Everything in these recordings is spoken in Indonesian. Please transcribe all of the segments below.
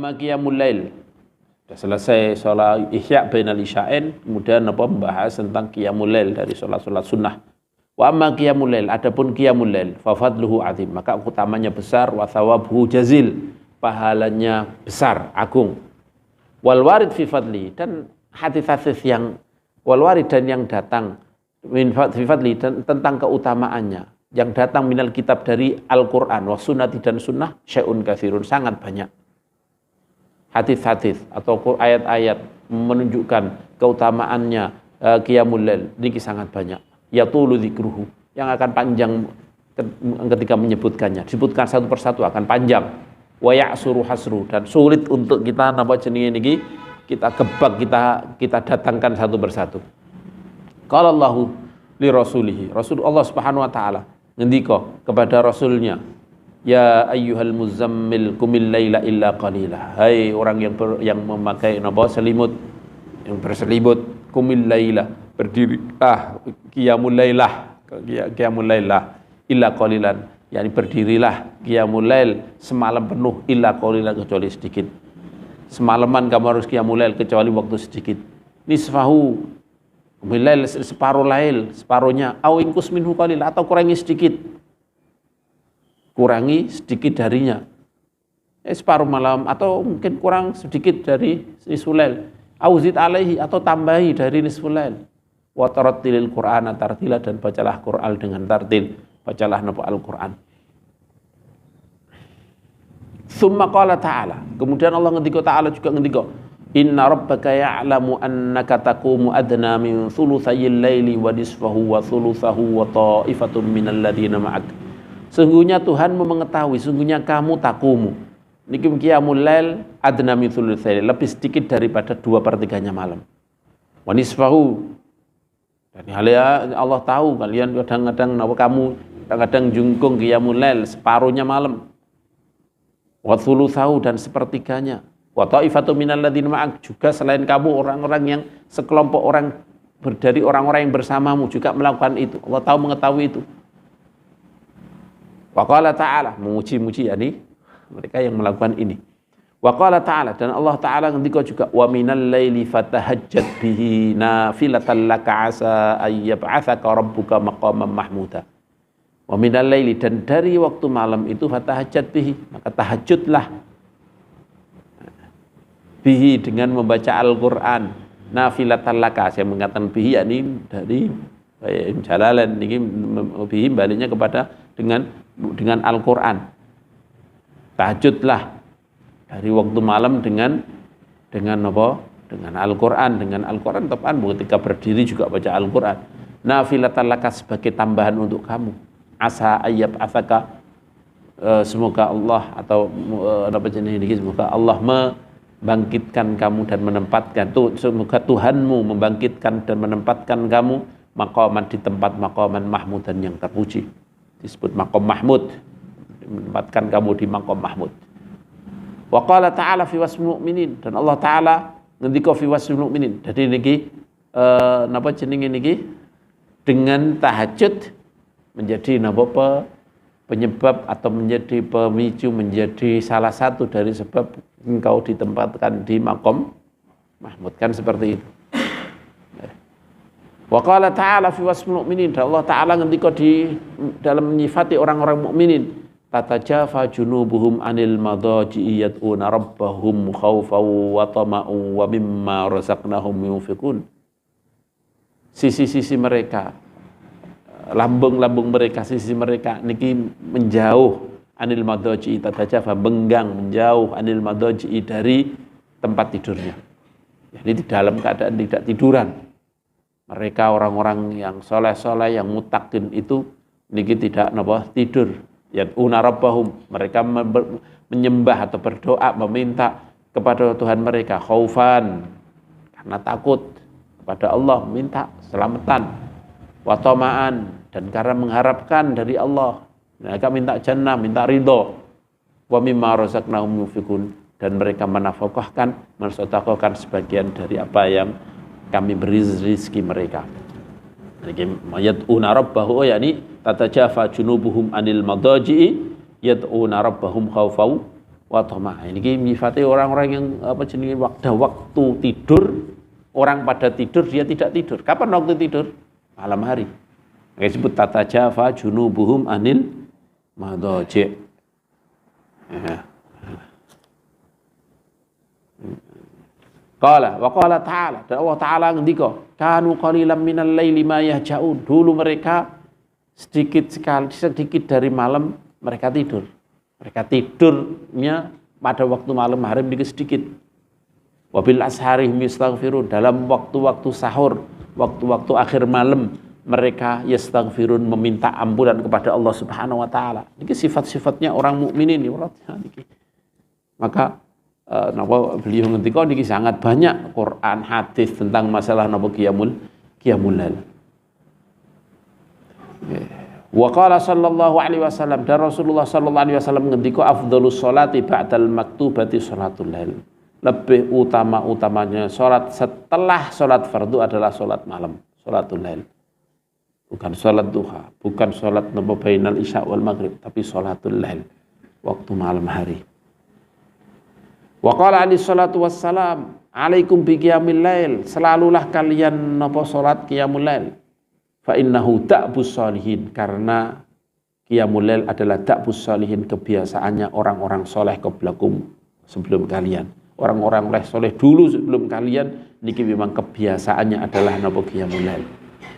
amma qiyamul lail. Sudah selesai sholat ihya bainal isya'in, kemudian membahas tentang qiyamul lail dari sholat-sholat sunnah. Wa amma qiyamul lail, adapun qiyamul lail fa fadluhu azim, maka utamanya besar, wa thawabuhu jazil, pahalanya besar, agung. Wal warid fi fadli, dan hadis-hadis yang wal warid dan yang datang min fi fadli tentang keutamaannya, yang datang minal kitab dari Al-Qur'an wa sunnati dan sunnah, syai'un katsirun, sangat banyak. Hadis-hadis atau ayat-ayat menunjukkan keutamaannya qiyamul lail ini sangat banyak. Yatulu dzikruhu, yang akan panjang ketika menyebutkannya. Disebutkan satu persatu akan panjang. Wa ya'suru hasru, dan sulit untuk kita napa jenenge niki kita gebak, kita datangkan satu persatu. Qala Allahu li rasulihi, Rasul Allah Subhanahu wa taala ngendika kepada rasulnya, ya ayyuhal muzammil qumil laila illa qalila. Hai orang yang memakai napa selimut, yang berselimut, qumil laila, berdirilah, qiyamul lailah, qiyamul lailah illa qalilan, yakni berdirilah qiyamul lail semalam penuh, illa qalilan, kecuali sedikit. Semalaman kamu harus qiyamul lail kecuali waktu sedikit. Nisfahu, qumil lail, separuh lail, separuhnya, au ingkus minhu qalil, atau kurangi sedikit. Kurangi sedikit darinya, separuh malam, atau mungkin kurang sedikit dari nisful lail, auzid alaihi, atau tambahi dari nisful lail. Wa tarattilil qur'ana tartila, dan bacalah Quran dengan tartil, bacalah Al-Quran. Tsumma qala ta'ala, kemudian Allah ngendika, ta'ala juga ngendika, inna rabbaka ya'lamu annaka taqumu adna min thulutsayil laili wa nisfahu wa thulutsahu wa ta'ifatun minal ladzina ma'ak. Sungguhnya Tuhanmu mengetahui, sungguhnya kamu takumu niki qiyamul lail adna min thulutsayil, lebih sedikit daripada 2/3 malam. Wa nisfahu, dan Allah tahu kalian kadang-kadang kamu kadang-kadang jungkung qiyamul lail separuhnya malam. Wa thulutsahu, dan sepertiganya. Wa ta'ifatun minal ladzina ma'ak, juga selain kamu orang-orang yang sekelompok orang dari orang-orang yang bersamamu juga melakukan itu. Allah tahu, mengetahui itu. Wa qala ta'ala, memuji-muji yakni mereka yang melakukan ini. Wa qala ta'ala, dan Allah Ta'ala ngendika juga, wa minal laili fatahajjat bihi nafilatan laka asa ayyab'atsaka rabbuka maqaman mahmuda. Wa minal laili, dan dari waktu malam itu fatahajjat bihi, maka tahajudlah bihi, dengan membaca Al-Qur'an, nafilatan laka, saya mengatakan bihi yakni dari Jalalain ini, bihi baliknya kepada dengan Al-Qur'an. Tahajudlah dari waktu malam dengan apa? Dengan Al-Qur'an, tepan ketika berdiri juga baca Al-Qur'an. Nafilatan laka, sebagai tambahan untuk kamu. Asa ayyab afaka, semoga Allah atau apa jenis ini, semoga Allah membangkitkan kamu dan menempatkan, semoga Tuhanmu membangkitkan dan menempatkan kamu maqaman, di tempat maqaman mahmudan, yang terpuji. Disebut maqam mahmud, menempatkan kamu di maqam mahmud. Wa qala ta'ala fi wasmil mu'minin, dan Allah Ta'ala ngendika fi wasmil mu'minin. Jadi niki napa jenenge niki, dengan tahajud menjadi napa penyebab atau menjadi pemicu, menjadi salah satu dari sebab engkau ditempatkan di maqam mahmud, kan seperti itu. Wa qala ta'ala fi wasmil mu'minin, dan Allah Ta'ala ngendika di dalam menyifati orang-orang mukminin, tatajafa junubuhum anil madaji'i yad'una rabbahum khaufan wa tama'u wa mimma razaqnahum yunfiqun. Sisi-sisi mereka, lambung-lambung mereka, sisi mereka niki menjauh anil madaji'i, tatajafa, benggang, menjauh anil madaji'i, dari tempat tidurnya. Jadi di dalam keadaan tidak tiduran. Mereka orang-orang yang soleh-soleh, yang mutakin itu niki tidak tidur. Yad'una rabbahum, mereka menyembah atau berdoa, meminta kepada Tuhan mereka, khaufan, karena takut kepada Allah, minta selamatan, wa tama'an, dan karena mengharapkan dari Allah, mereka minta jannah, minta ridho, wa mimma razaqnahum yunfiqun, dan mereka menafkahkan, mensedekahkan sebagian dari apa yang kami beri rezeki mereka. Yad'una rabbahu, yakni tatajafa junubuhum anil madaji'i yad'una rabbahum khaufan wa tama. Ini nyifati orang-orang yang apa jenenge waktu tidur, orang pada tidur dia tidak tidur. Kapan waktu tidur? Malam hari. Disebut tatajafa junubuhum anil madaji. Ya. Qala wa qala ta'ala, dan Allah Ta'ala ngendika, kanu qalilan minal laili ma yahja'un. Dulu mereka sedikit dari malam mereka tidur. Mereka tidurnya pada waktu malam hari sedikit. Wa bil asharihim yastaghfirun. Dalam waktu-waktu sahur, waktu-waktu akhir malam mereka yastaghfirun, meminta ampunan kepada Allah Subhanahu wa taala. Ini sifat-sifatnya orang mukminin ini. Maka beliau ngendika niki sangat banyak Quran hadis tentang masalah napa qiyamul lail. Wa qala sallallahu alaihi wasallam, dan Rasulullah sallallahu alaihi wasallam ngendika afdhalus sholati ba'dal maktubati sholatul lail. Lebih utamanya salat setelah salat fardu adalah salat malam, sholatul lail. Bukan salat duha, bukan salat napa bainal isya wal maghrib, tapi sholatul lail, waktu malam hari. Wa qala alaihi salatu wassalam, alaikum bi qiyamil lail, selalulah kalian napa salat qiyamul lail. Fa innahu da'bus sholihin, karena qiyamul lail adalah da'bus sholihin, kebiasaannya orang-orang soleh qablakum, sebelum kalian. Orang-orang soleh dulu sebelum kalian niki memang kebiasaannya adalah napa qiyamul lail.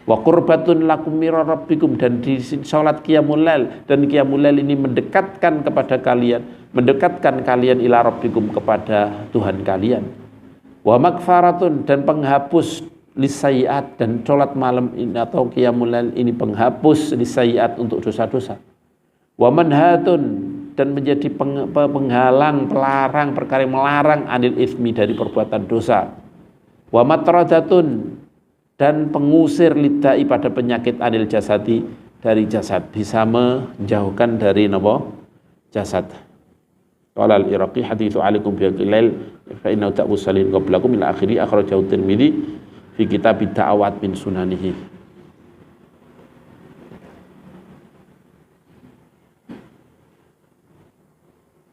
Wa qurbatun lakum mir rabbikum, dan di salat qiyamul lail, dan qiyamul lail ini mendekatkan kalian ila rabbikum, kepada Tuhan kalian. Wa magfaratun, dan penghapus lisayiat, dan salat malam ini atau qiyamul lail ini penghapus lisayiat untuk dosa-dosa. Wa manhatun, dan menjadi penghalang, pelarang, perkara yang melarang anil ismi, dari perbuatan dosa. Wa matradatun, dan pengusir lidai, pada penyakit anil jasadi, dari jasad, bisa menjauhkan dari napa jasad. Qala al-Iraqi haditsu alaikum bi lail fa inna ta'bus salihin qablakum ila akhiri, akhrajahu Tirmidzi fi kitab ad-da'awat min sunanihi.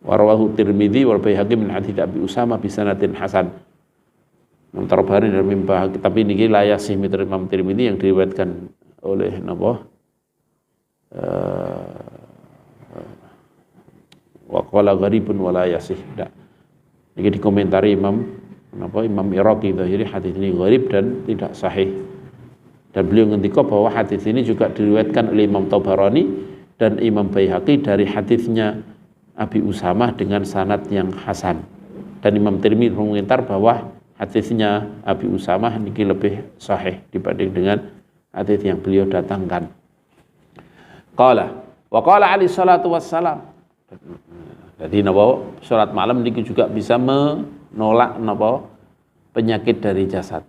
Warawahu Tirmidzi wal Baihaqi min hadits Abi Usamah bi sanadin hasan. Menterbari dari mimba, tapi ini layak sih mitur Imam Tirmidzi yang diriwayatkan oleh napa wa qala gharibun wa la yasih. Ini dikomentari Imam Iraqi, jadi hadis ini gharib dan tidak sahih. Dan beliau ngendika bahwa hadis ini juga diriwayatkan oleh Imam Tabarani dan Imam Baihaqi dari hadisnya Abi Usamah dengan sanad yang hasan. Dan Imam Tirmidzi mengomentar bahwa hadisnya Abi Usamah ini lebih sahih dibanding dengan hadis yang beliau datangkan. Qala wa qala alaihi salatu wassalam. Jadi napa salat malam ini juga bisa menolak napa penyakit dari jasad.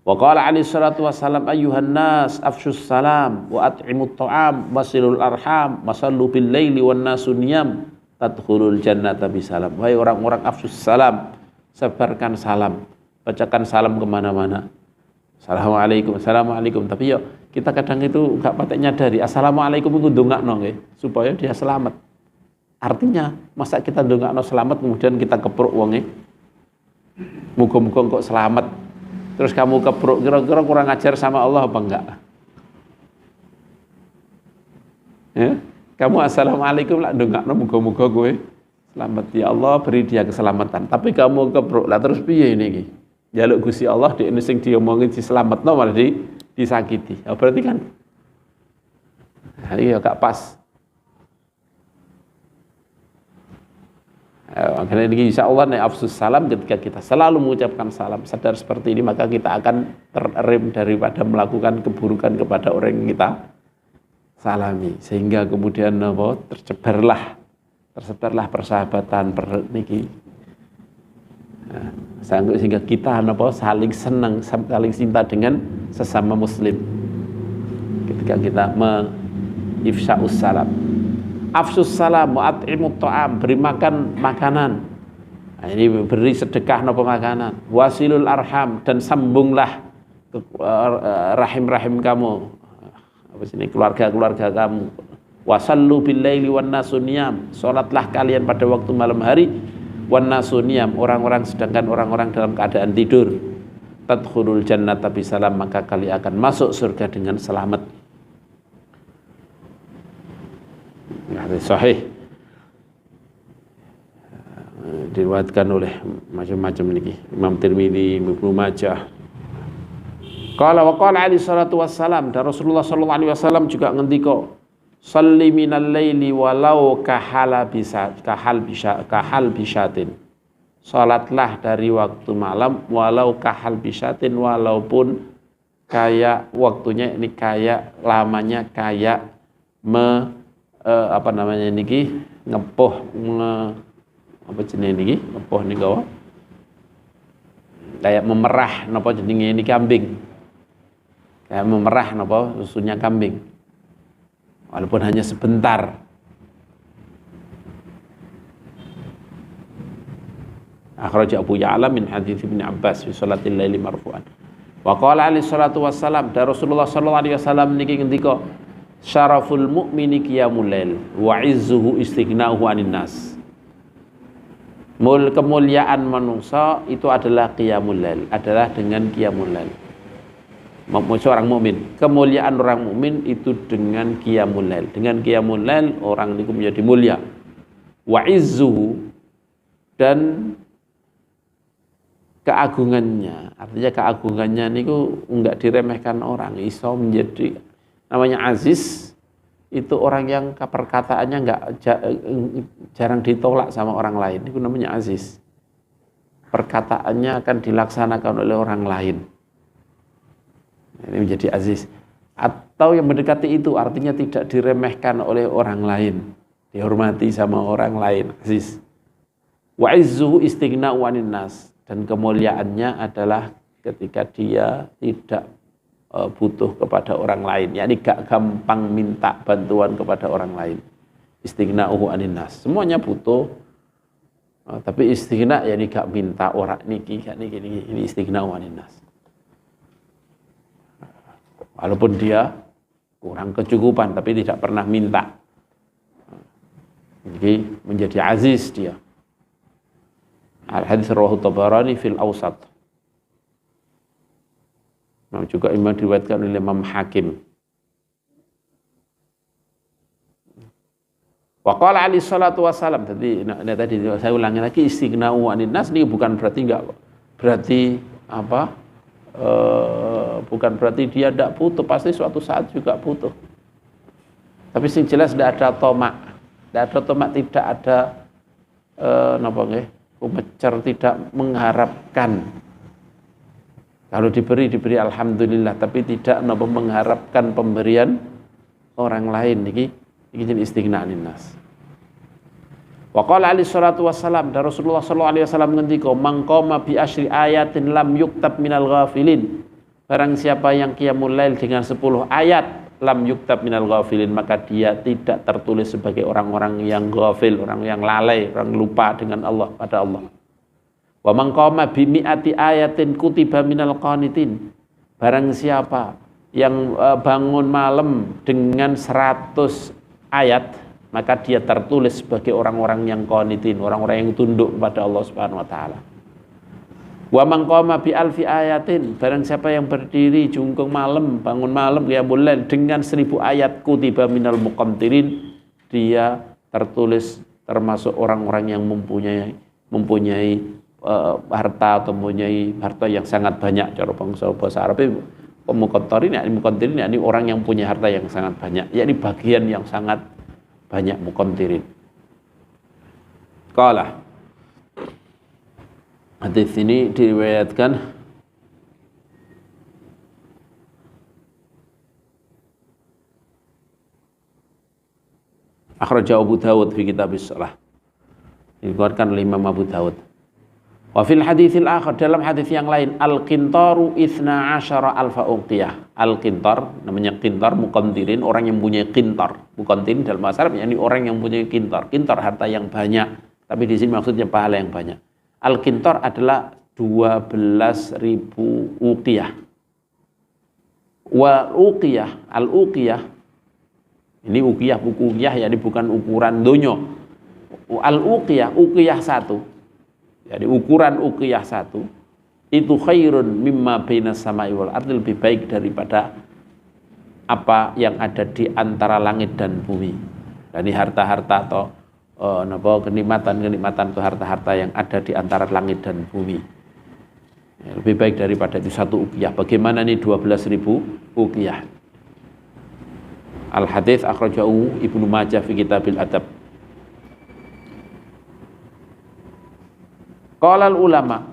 Wa qala alaihi salatu wassalam, ayyuhan nas afshus salam wa at'imut ta'am wasilul arham wasallu bil laili wan nasu niyam tadkhulul jannata bisalam. Wahai orang-orang, afshus salam, sebarkan salam, bacakan salam kemana-mana. Assalamualaikum, assalamualaikum. Tapi yo kita kadang itu gak patek nyadari assalamualaikum itu ndongakno nggih supaya dia selamat. Artinya masa kita ndongakno selamat kemudian kita kepruk wonge, muga-muga kok selamat, terus kamu kepruk, kira-kira kurang ajar sama Allah apa enggak? Ya? Kamu assalamualaikum lah ndongakno muga-muga kowe selamat, ya Allah beri dia keselamatan. Tapi kamu kepruk lah terus piye ini iki? Njaluk Gusti Allah di sing diomongin diselametno malah disakiti. Ya berarti kan iya gak pas. Akhirnya ini insya Allah nih afsus salam, ketika kita selalu mengucapkan salam sadar seperti ini, maka kita akan terrem daripada melakukan keburukan kepada orang yang kita salami, sehingga kemudian tersebarlah persahabatan niki. Nah, sehingga kita saling senang, saling cinta dengan sesama muslim ketika kita ifsya'us salam. Afsus salam wa at'imut ta'am, beri makan makanan. Nah, ini beri sedekah makanan. Wasilul arham, dan sambunglah rahim-rahim kamu. Apa sini keluarga-keluarga kamu. Wasallu bil laili wan nasu niyam. Salatlah kalian pada waktu malam hari, wan nasu niyam, orang-orang sedangkan orang-orang dalam keadaan tidur. Tadkhulul jannata bisalam, maka kalian akan masuk surga dengan selamat. Hadis sahih diriwayatkan oleh macam-macam niki Imam Tirmidzi, Ibnu Majah. Qala wa qala alaihi salatu wassalam, dan Rasulullah sallallahu alaihi wasallam juga ngendika, "Shalli minal laili walau kahal bisyatin." Salatlah dari waktu malam walau kahal bisyatin, walaupun kayak waktunya ini kayak lamanya kayak ngepoh apa jenis niki ngepoh nih gawa kayak memerah napa jenenge ini kambing, kayak memerah napa susunya kambing walaupun hanya sebentar. Akhraja Abu Ya'la min hadits Ibnu Abbas fi salatil laili marfu'an. Wa qala alaihi salatu wassalam, dan Rasulullah sallallahu alaihi wasallam niki ngendika, syaraful mu'mini qiyamul lail wa izzuhu istighna'uhu 'anil nas. Kemuliaan manusia itu adalah qiyamul lail, adalah dengan qiyamul lail. Seorang mukmin, kemuliaan orang mukmin itu dengan qiyamul lail. Dengan qiyamul lail orang itu menjadi mulia. Wa izzuhu, dan keagungannya, artinya keagungannya niku enggak diremehkan orang, iso menjadi namanya aziz. Itu orang yang perkataannya jarang ditolak sama orang lain, itu namanya aziz. Perkataannya akan dilaksanakan oleh orang lain, ini menjadi aziz. Atau yang mendekati itu artinya tidak diremehkan oleh orang lain, dihormati sama orang lain, aziz. Wa izzuhu istighna'u 'anil nas, dan kemuliaannya adalah ketika dia tidak butuh kepada orang lain, yakni gak gampang minta bantuan kepada orang lain. Istighna'uhu 'anil nas, semuanya butuh, tapi istighna yakni gak minta orang niki ini istighna'uhu 'anil nas. Walaupun dia kurang kecukupan tapi tidak pernah minta. Jadi menjadi aziz dia. Al-hadits rawahu Tabarani fil Awsat. Juga imam diriwayatkan oleh Imam Hakim. Wa qala alaihi salatu wassalam, tadi saya ulangi lagi, istighna'u 'anil nas ini bukan berarti bukan berarti dia tidak butuh, pasti suatu saat juga butuh. Tapi sing jelas tidak ada tomak, tidak ada kumecer, tidak mengharapkan. Kalau diberi alhamdulillah, tapi tidak mengharapkan pemberian orang lain. Ini jadi istighna 'anil nas. Wa qala alaihi salatu wassalam, dan Rasulullah sallallahu alaihi wasallam ngendika, "Man qama bi asyri ayatin lam yuktab minal ghafilin." Barang siapa yang qiyamul lail dengan 10 ayat, lam yuktab minal ghafilin, maka dia tidak tertulis sebagai orang-orang yang ghafil, orang yang lalai, orang lupa dengan Allah, pada Allah. Wa man qama bi mi'ati ayatin kutiba minal qanitin. Barang siapa yang bangun malam dengan 100 ayat, maka dia tertulis sebagai orang-orang yang qanitin, orang-orang yang tunduk kepada Allah Subhanahu wa taala. Wa man qama bi alfi ayatin, barang siapa yang berdiri jungkung malam, bangun malam qiyamul lail dengan 1000 ayat, kutiba minal muqantirin, dia tertulis termasuk orang-orang yang mempunyai harta, atau mempunyai harta yang sangat banyak. Cara bahasa Arab itu muqantirin yakni orang yang punya harta yang sangat banyak, yakni bagian yang sangat banyak muqantirin. Qala, hadis ini diriwayatkan akhraja Abu Dawud fi kitabis shalah, dikeluarkan oleh Imam Abu Dawud. Wa fil haditsil akhar, dalam hadis yang lain, al-qintaru 12.000 uqiyah. Al-qintar, namanya qintar, muqantirin, orang yang punya qintar. Muqantirin dalam bahasa Arab yakni orang yang punya qintar. Qintar harta yang banyak, tapi di sini maksudnya pahala yang banyak. Al-qintar adalah 12.000 uqiyah. Wa uqiyah, al-uqiyah Ini uqiyah, buku uqiyah, yakni bukan ukuran dunya. Al-uqiyah, uqiyah 1. Jadi ukuran uqiyah 1 itu khairun mimma bainas samai wal ardi, lebih baik daripada apa yang ada di antara langit dan bumi. Dan ini harta-harta atau kenikmatan-kenikmatan atau harta-harta yang ada di antara langit dan bumi. Ya, lebih baik daripada itu 1 uqiyah. Bagaimana ini 12.000 uqiyah? Al-hadits akhrajahu Ibnu Majah fi Kitabil Adab. Qala ulama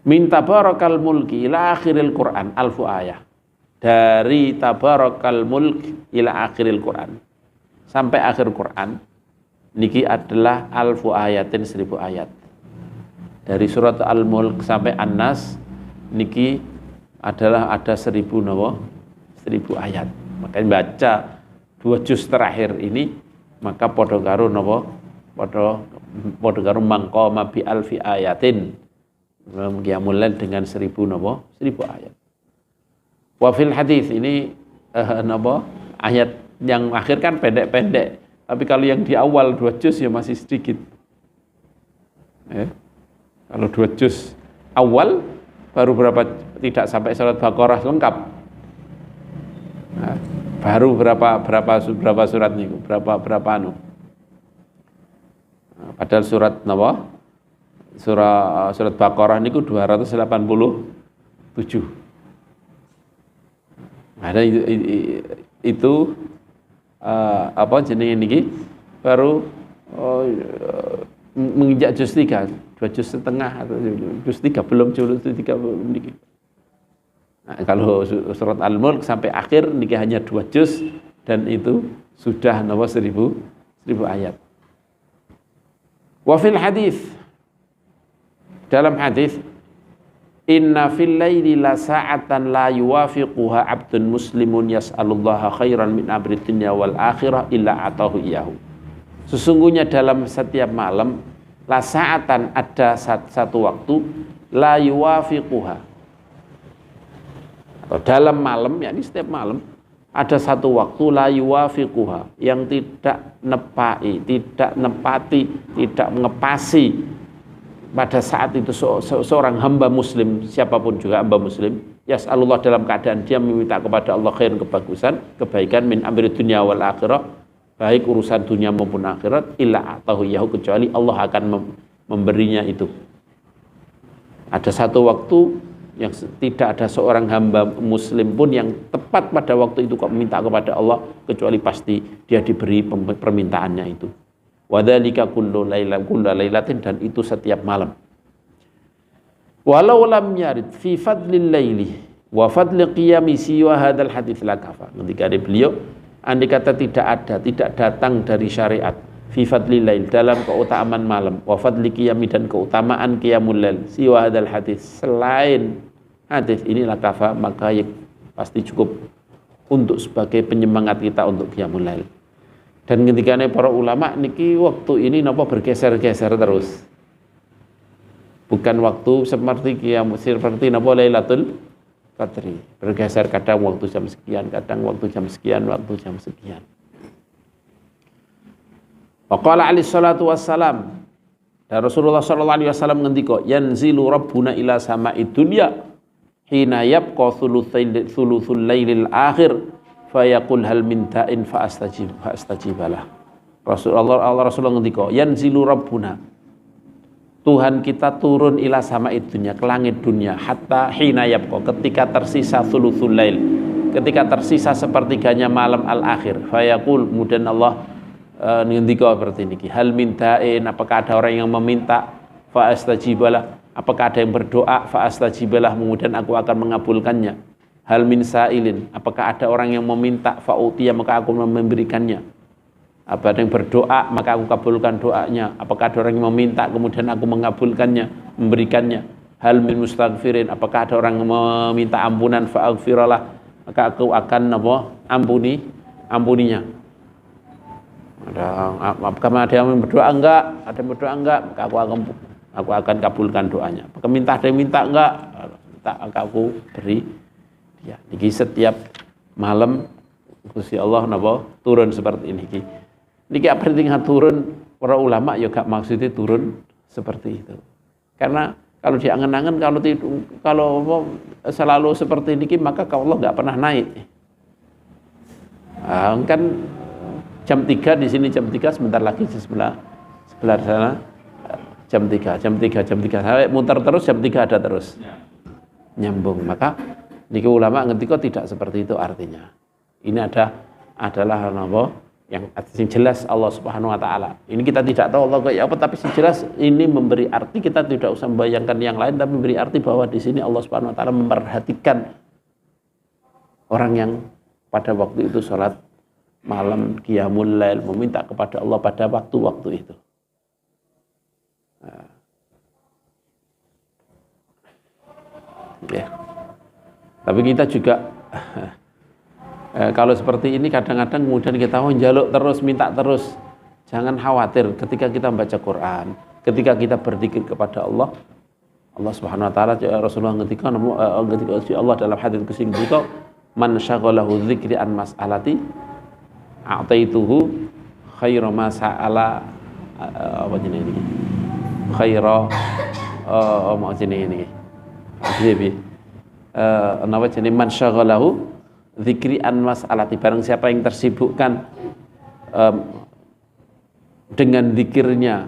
min tabarakal mulki ila akhiril Quran alfu ayah. Dari tabarakal mulk ila akhiril Quran sampai akhir Quran niki adalah alfu ayatin, 1000 ayat. Dari surat Al-Mulk sampai An-Nas niki adalah ada 1000 ayat. Makanya baca 2 juz terakhir ini maka padha karo napa? Padha karo mangqama bi alfi ayatin. Qiyamul lail dengan 1000 ayat. Wa fil hadis ini ayat yang akhir kan pendek-pendek. Tapi kalau yang di awal 2 juz ya masih sedikit. Kalau 2 juz awal baru tidak sampai surat Baqarah lengkap. Nah, baru berapa surat nih? Berapa anu? Nah, padahal surat surat Baqarah niku 287. Ada itu apa jenenge niki baru menginjak juz 3, 2 juz setengah atau juz 3 belum juz 3 niki. Nah, kalau surat Al-Mulk sampai akhir niki hanya 2 juz dan itu sudah 1000 ayat. Wa fil hadis, dalam hadis, inna fil laili la sa'atan la yuwafiquha 'abdun muslimun yas'alullaha khairan min amri dunya wal akhirah illa atahu iyahu. Sesungguhnya dalam setiap malam la sa'atan, ada satu waktu, la yuwafiquha, atau dalam malam, yakni setiap malam ada satu waktu la yuwafiquha, yang tidak nepati, tidak mengepasi pada saat itu seorang hamba muslim, siapapun juga hamba muslim, yas'alullah, dalam keadaan dia meminta kepada Allah khairan, kebagusan, kebaikan, min amri dunya wal akhirah, baik urusan dunia maupun akhirat, illa atahu yahu, kecuali Allah akan memberinya itu. Ada satu waktu yang tidak ada seorang hamba muslim pun yang tepat pada waktu itu kok meminta kepada Allah, kecuali pasti dia diberi permintaannya itu. Wadzalika kullu lailatin, dan itu setiap malam. Walau lam yarid fi fadlil laili wa fadli qiyami siwa hadzal hadits lakafa. Ketika beliau andai kata tidak datang dari syariat fi fadlil lail, dalam keutamaan malam, wa fadli qiyami, dan keutamaan qiyamul lail, siwa hadzal hadits, selain hadis ini lakafa, maka pasti cukup untuk sebagai penyemangat kita untuk qiyamul lail. Dan ketika para ulama niki waktu ini bergeser-geser terus. Bukan waktu seperti Lailatul Qadri. Bergeser, kadang waktu jam sekian, kadang waktu jam sekian, waktu jam sekian. Wa qala alaihi salatu wassalam, dan Rasulullah sallallahu alaihi wasallam ngendika, yanzilu rabbuna ila sama'id dunya hina yabqa thuluthul lailil akhir fayaqul hal min da'in fa astajibalah. Rasulullah ngendika, yanzilu rabbuna, Tuhan kita turun ila sama'id dunya, ke langit dunia, hatta hina yabqa, ketika tersisa thuluthul lail, ketika tersisa sepertiganya malam al-akhir, fayaqul, kemudian Allah ngendika seperti ini, hal min da'in, apakah ada orang yang meminta, fa astajibalah, apakah ada yang berdoa, fa astajibalah, kemudian aku akan mengabulkannya. Hal min sa'ilin, apakah ada orang yang meminta, fa'utiya, maka aku memberikannya. Apa ada yang berdoa, maka aku kabulkan doanya. Apakah ada orang yang meminta, kemudian aku mengabulkannya, memberikannya. Hal min mustaghfirin, apakah ada orang yang meminta ampunan, fa'aghfiralah, maka aku akan ampuninya. Apakah ada yang berdoa? Enggak. Ada yang berdoa? Enggak, maka aku akan kabulkan doanya. Apakah ada yang minta? Enggak, maka aku beri. Ya, jadi setiap malam Gusti Allah napa turun seperti ini iki. Niki apa dengan turun, para ulama ya gak maksudnya turun seperti itu. Karena kalau diangen-angen kalau selalu seperti ini maka Allah nggak pernah naik. Nah, kan jam 3 di sini jam 3 sebentar lagi di sebelah sana jam 3 sampai muter terus jam 3 ada terus. Nyambung. Maka niki ulama ngerti kok tidak seperti itu artinya. Ini adalah apa? Yang jelas Allah Subhanahu wa taala. Ini kita tidak tahu Allah kayak apa, tapi jelas ini memberi arti, kita tidak usah membayangkan yang lain, tapi memberi arti bahwa di sini Allah Subhanahu wa taala memperhatikan orang yang pada waktu itu sholat malam, qiyamul lail, meminta kepada Allah pada waktu-waktu itu. Nah. Ya. Tapi kita juga kalau seperti ini kadang-kadang kemudian kita njaluk terus, minta terus. Jangan khawatir ketika kita membaca Quran, ketika kita berzikir kepada Allah, Allah Subhanahu wa taala Rasulullah ngendikan Allah dalam hadis kusing juga, man syaghalahu dzikri an mas'alati a'taituhu khaira ma sa'ala apa jenenge iki? Khaira apa jenenge iki? Jadi napa jenenge man syaghalahu dzikri an mas'alati, barang siapa yang tersibukkan dengan zikirnya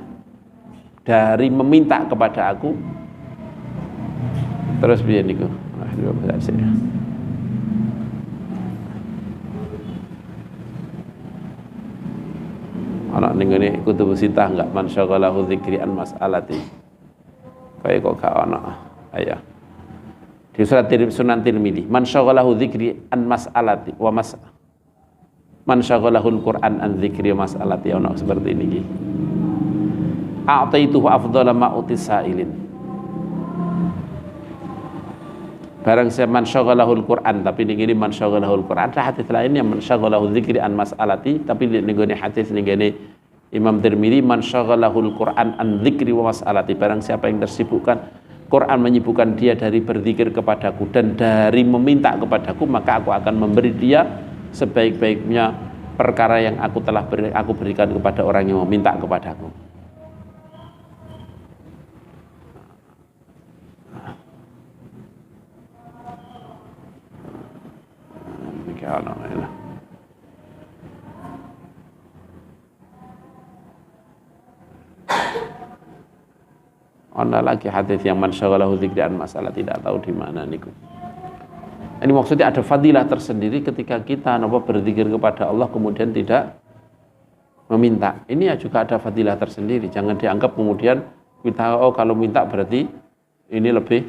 dari meminta kepada aku. Terus piye niku? Anak ning ngene kutubu sitah enggak man syaghalahu dzikri an mas'alati. Kayak kok gak ana. Aya. Di surat Sunan Tirmidzi, man syaghalahu dzikri an mas'alati wa man syaghalahul Qur'an an dzikri wa mas'alati, ono seperti ini. A'taituhu afdhala ma utisailin. Barang siapa man syaghalahul Qur'an, tapi ini man syaghalahul Qur'an. Ada hadis lain yang man syaghalahu dzikri an mas'alati, tapi ini hadis ini Imam Tirmidzi, man syaghalahul Qur'an an dzikri wa mas'alati. Barang siapa yang tersibukkan Quran menyibukkan dia dari berzikir kepadaku dan dari meminta kepadaku, maka aku akan memberi dia sebaik-baiknya perkara yang aku berikan kepada orang yang meminta kepadaku. Ada lagi hadis yang man syaghalahu dzikri an masalah, tidak tahu di mana niku. Ini maksudnya ada fadilah tersendiri ketika kita berzikir kepada Allah kemudian tidak meminta. Ini ya juga ada fadilah tersendiri. Jangan dianggap kemudian kita kalau minta berarti ini lebih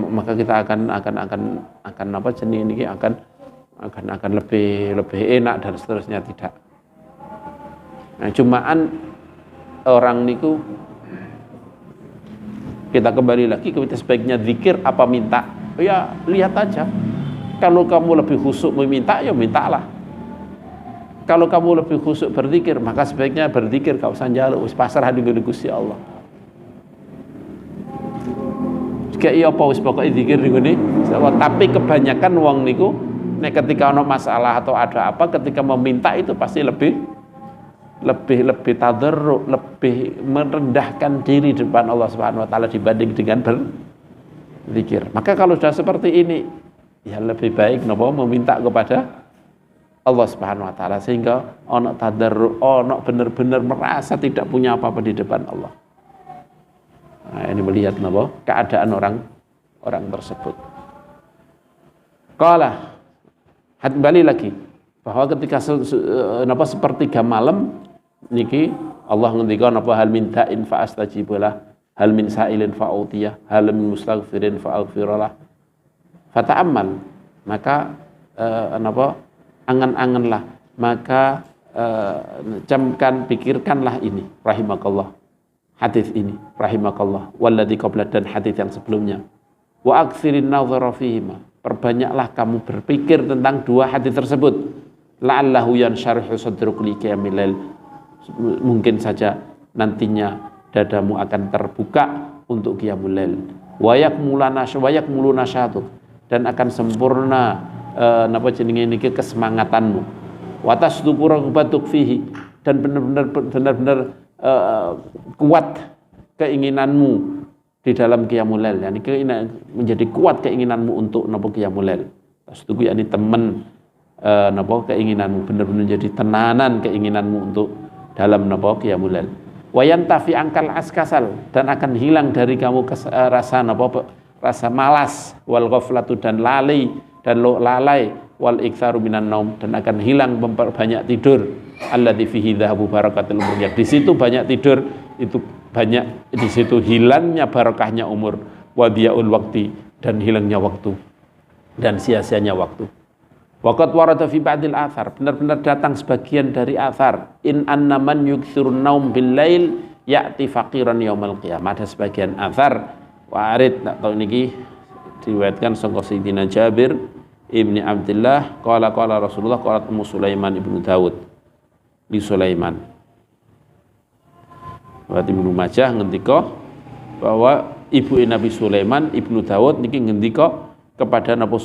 maka kita akan apa jenis ini akan lebih enak dan seterusnya, tidak. Nah, cumaan orang niku kita kembali lagi ke sebaiknya zikir apa minta. Ya lihat aja. Kalau kamu lebih khusyuk meminta, ya mintalah. Kalau kamu lebih khusyuk berzikir, maka sebaiknya berzikir, gak usah njaluk, wis pasrah dengan Gusti Allah. Jika iya apa wis pokoke zikir ngene. Tapi kebanyakan wong niku nek ketika ada masalah atau ada apa, ketika meminta itu pasti lebih tadarruk, lebih merendahkan diri di depan Allah Subhanahu wa taala dibanding dengan berzikir. Maka kalau sudah seperti ini, ya lebih baik meminta kepada Allah Subhanahu wa taala sehingga ono tadarruk, ono benar-benar merasa tidak punya apa-apa di depan Allah. Nah, ini melihat keadaan orang tersebut. Qala, kembali lagi bahwa ketika sepertiga malam niki Allah ngendikan hal min da'in fa astajibalah, hal min sa'ilin fa utiyah, hal min mustaghfirin fa aghfiralah. Fata'ammal, maka angan-anganlah, maka camkan, pikirkanlah ini rahimakallah, hadis ini rahimakallah, walladzi qabla, dan hadis yang sebelumnya. Wa aktsirin nadhara fihima, perbanyaklah kamu berpikir tentang dua hadis tersebut. La'allahu yansyarihu sadruka li qiyamil lail, mungkin saja nantinya dadamu akan terbuka untuk qiyamul lail. Wa yakmuluna syahaduk, dan akan sempurna napa jenenge niki kesemangatanmu. Wa tasduqu ragbatuk fihi, dan benar-benar kuat keinginanmu di dalam qiyamul lail. Yani menjadi kuat keinginanmu untuk napa qiyamul lail. Tasduqu yakni temen napa keinginanmu, benar-benar jadi tenanan keinginanmu untuk dalam napa qiyamul lail. Wa yantafi angkal askasal, dan akan hilang dari kamu rasa napa rasa malas, wal ghaflatu, dan lalai wal iktsaru minan naum, dan akan hilang memperbanyak tidur. Alladzi fihi dhahabu barakatul umur, di situ banyak tidur, itu banyak di situ hilangnya barokahnya umur. Wa diyaul waqti, dan hilangnya waktu dan sia-sianya waktu. Waqad warada fi ba'dil athar, benar-benar datang sebagian dari athar, in anna man yukthirun naum bil lail ya'ti faqiran yaumal qiyamah. Ada sebagian athar warid, tak tahu niki diriwayatkan sangka Sayyidina Jabir ibni Abdullah qala Rasulullah qalat Ummu Sulaiman ibnu Daud di Sulaiman. Berarti Ibnu Majah ngendika bahwa ibu Nabi Sulaiman ibnu Daud niki ngendika kepada Nabi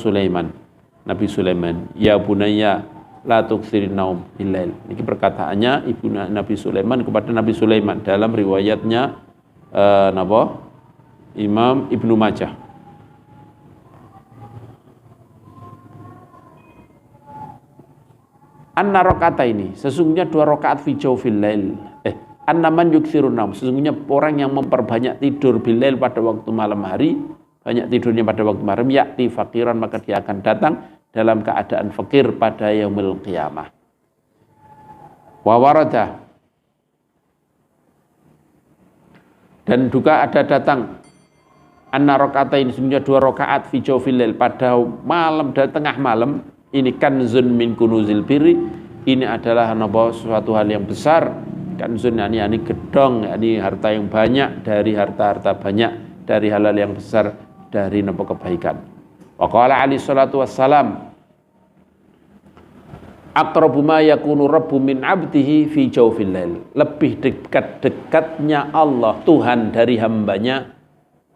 Sulaiman, ya bunayya la tuksirin naum billail. Ini perkataannya ibu Nabi Sulaiman kepada Nabi Sulaiman dalam riwayatnya Imam Ibnu Majah. Anna rakaat ini, sesungguhnya 2 rakaat fi jawfil lail. Anna man yuksirun naum, sesungguhnya orang yang memperbanyak tidur billail pada waktu malam hari, banyak tidurnya pada waktu malam, yakti fakiran, maka dia akan datang dalam keadaan fakir pada yaumul qiyamah. Wa warada, dan juga ada datang anna rakaatain, sesungguhnya 2 rakaat fi jawfil lail pada malam dan tengah malam. Ini kanzun min kunuzil birri, ini adalah suatu hal yang besar. Kanzun yani gedong, yani harta yang banyak, dari harta-harta banyak, dari halal yang besar, dari kebaikan. Wa qala alaihi salatu wassalam, aqrabu ma yakunu rabbu min 'abdihi fi jawfil lail. Lebih dekat-dekatnya Allah, Tuhan, dari hambanya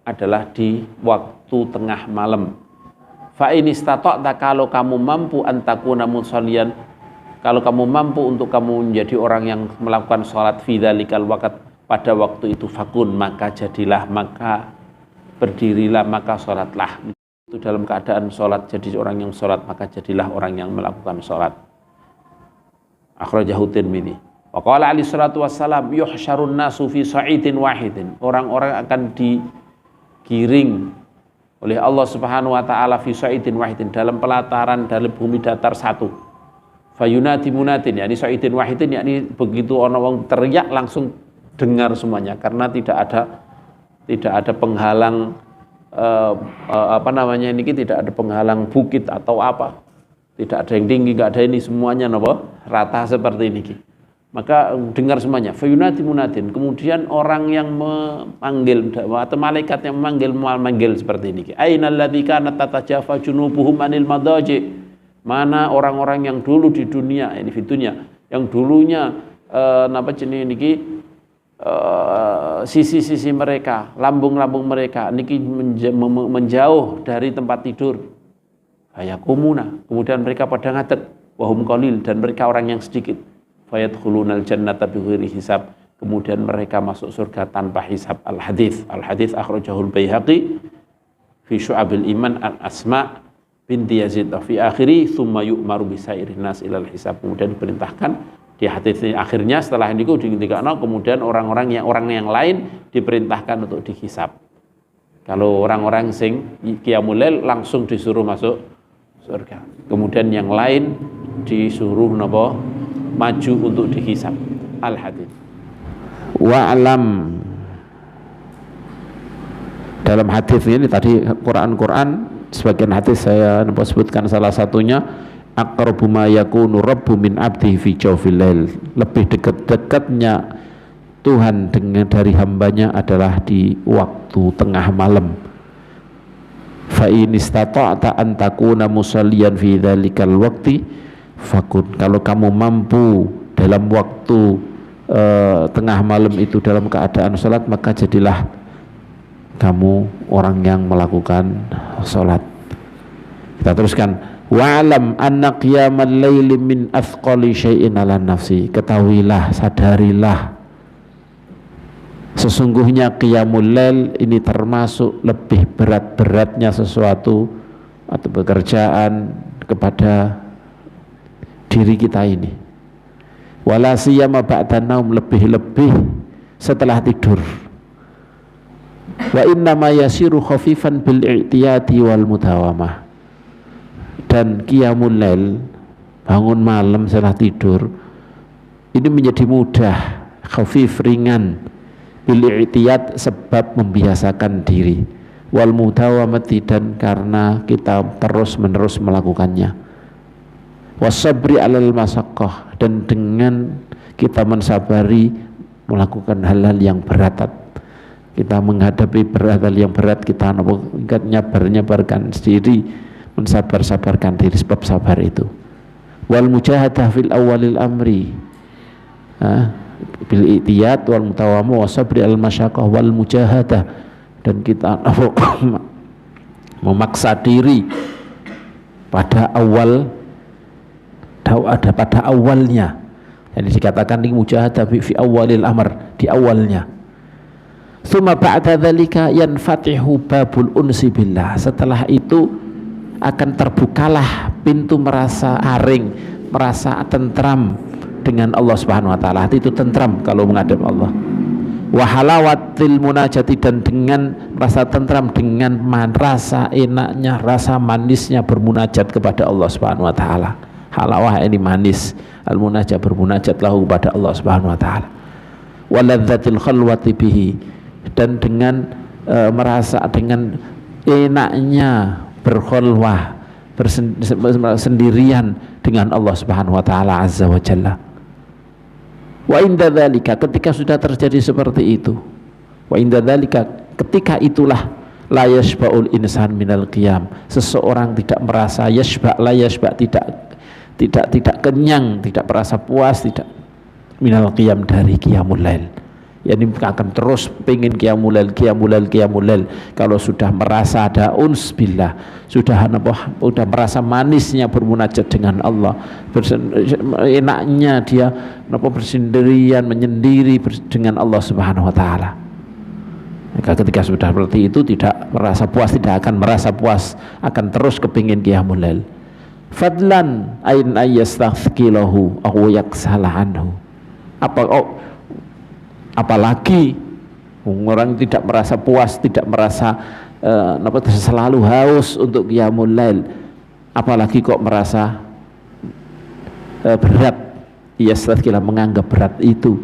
adalah di waktu tengah malam. Fa in istata'ta, kalau kamu mampu, antakuna musallian, kalau kamu mampu untuk kamu menjadi orang yang melakukan sholat fi dzalikal waqt, pada waktu itu, fakun, maka jadilah, maka berdirilah, maka sholatlah. Itu dalam keadaan sholat, jadi orang yang sholat, maka jadilah orang yang melakukan sholat. Akhrajahu Tirmidzi. Wa qala alaihi salatu wassalam, yuhsyarun nasu fi sa'idin wahidin. Orang-orang akan digiring oleh Allah Subhanahu wa taala fi sa'idin wahidin, dalam pelataran, dalam bumi datar satu. Fayunati munatin, yakni sa'idin wahidin, yakni begitu ana wong teriak langsung dengar semuanya, karena tidak ada penghalang tidak ada penghalang bukit atau apa, tidak ada yang tinggi, enggak ada ini, semuanya rata seperti ini. Maka dengar semuanya. Fayunati munatin, kemudian orang yang memanggil atau malaikat yang memanggil seperti ini. Ainal ladzi kanat tatajafa junubuhum anil madaji. Mana orang-orang yang dulu di dunia, ini fitunya, yang dulunya sisi-sisi mereka, lambung-lambung mereka niki menjauh dari tempat tidur. Ayakumuna, kemudian mereka pada ngadeg, wahum qalil, dan mereka orang yang sedikit. Fayadkhulunal jannata bighairi hisab, kemudian mereka masuk surga tanpa hisab. Al-hadits akhrajahul Baihaqi fi Syu'abil Iman an Asma binti Yazid fi akhiri thumma yu'maru bisairin nas ilal hisab, kemudian diperintahkan di hadits akhirnya setelah ini kemudian orang yang lain diperintahkan untuk dihisab. Kalau orang-orang sing qiyamul lail langsung disuruh masuk surga, kemudian yang lain disuruh maju untuk dihisab. Al-hadits. Wa alam, dalam hadis ini tadi Quran sebagian hadis saya sebutkan salah satunya, aqrabu ma yakunu rabbu min 'abdihi fi jawfil lail, lebih dekat-dekatnya Tuhan dari hambanya adalah di waktu tengah malam. Fa in istata'ta an takuna musalliyan fi dzalikal waqti fakun, kalau kamu mampu dalam waktu tengah malam itu dalam keadaan sholat, maka jadilah kamu orang yang melakukan sholat. Kita teruskan. Wa'lam anna qiyamal laili min athqali syai'in 'ala nafsi. Ketahuilah, sadarilah, sesungguhnya qiyamul lail ini termasuk lebih berat-beratnya sesuatu atau pekerjaan kepada diri kita ini. Wala siyama ba'da naum, lebih-lebih setelah tidur. Wa inna ma yasiru khafifan bil i'tiyati wal mudawamah. Dan qiyamul lail, bangun malam setelah tidur, ini menjadi mudah, khafif, ringan, bil i'tiyat, sebab membiasakan diri, wal mudawamati, dan karena kita terus-menerus melakukannya, wasabri alal masaqqah, dan dengan kita mensabari melakukan hal-hal yang berat. Kita menghadapi hal yang berat, kita nyabarkan diri, mensabar-sabarkan diri, sebab sabar itu. Wal mujahadah fil awalil amri, bil i'tiyat wal mutawamu wasabri al masyaqqah wal mujahadah, dan kita memaksa diri pada awalnya. Jadi dikatakan ini mujahadah fi awalil amr, di awalnya. Tsumma ba'da dzalika yanfatihu babul unsi billah. Setelah itu akan terbukalah pintu merasa aring, merasa tentram dengan Allah Subhanahu wa taala. Hati itu tentram kalau menghadap Allah. Wa halawatil munajati, dan dengan rasa tentram, dengan rasa enaknya, rasa manisnya bermunajat kepada Allah Subhanahu wa taala. Halawah ini manis, al munajat, bermunajat lahu kepada Allah Subhanahu wa taala. Wa ladzatil khalwati bihi, dan dengan merasa dengan enaknya berkhulwah, bersendirian dengan Allah Subhanahu wa taala azza wa jalla. Wa inda dzalika, ketika sudah terjadi seperti itu, wa inda dzalika, ketika itulah la yashba'ul insan minal qiyam, seseorang tidak merasa yashba', la yashba', tidak kenyang, tidak merasa puas, tidak minal qiyam, dari qiyamul lail. Yani akan terus pengen qiyamul lail. Kalau sudah merasa ada uns billah, sudah merasa manisnya bermunajat dengan Allah, enaknya dia bersendirian, menyendiri dengan Allah Subhanahu wa taala. Maka ketika sudah seperti itu, tidak merasa puas, tidak akan merasa puas, akan terus kepingin qiyamul lail. Fadlan ain ayastathqilahu aw yaksala anhu. Apalagi orang tidak merasa puas, tidak merasa selalu haus untuk qiyamul lail, apalagi kok merasa berat, yastathqila, menganggap berat itu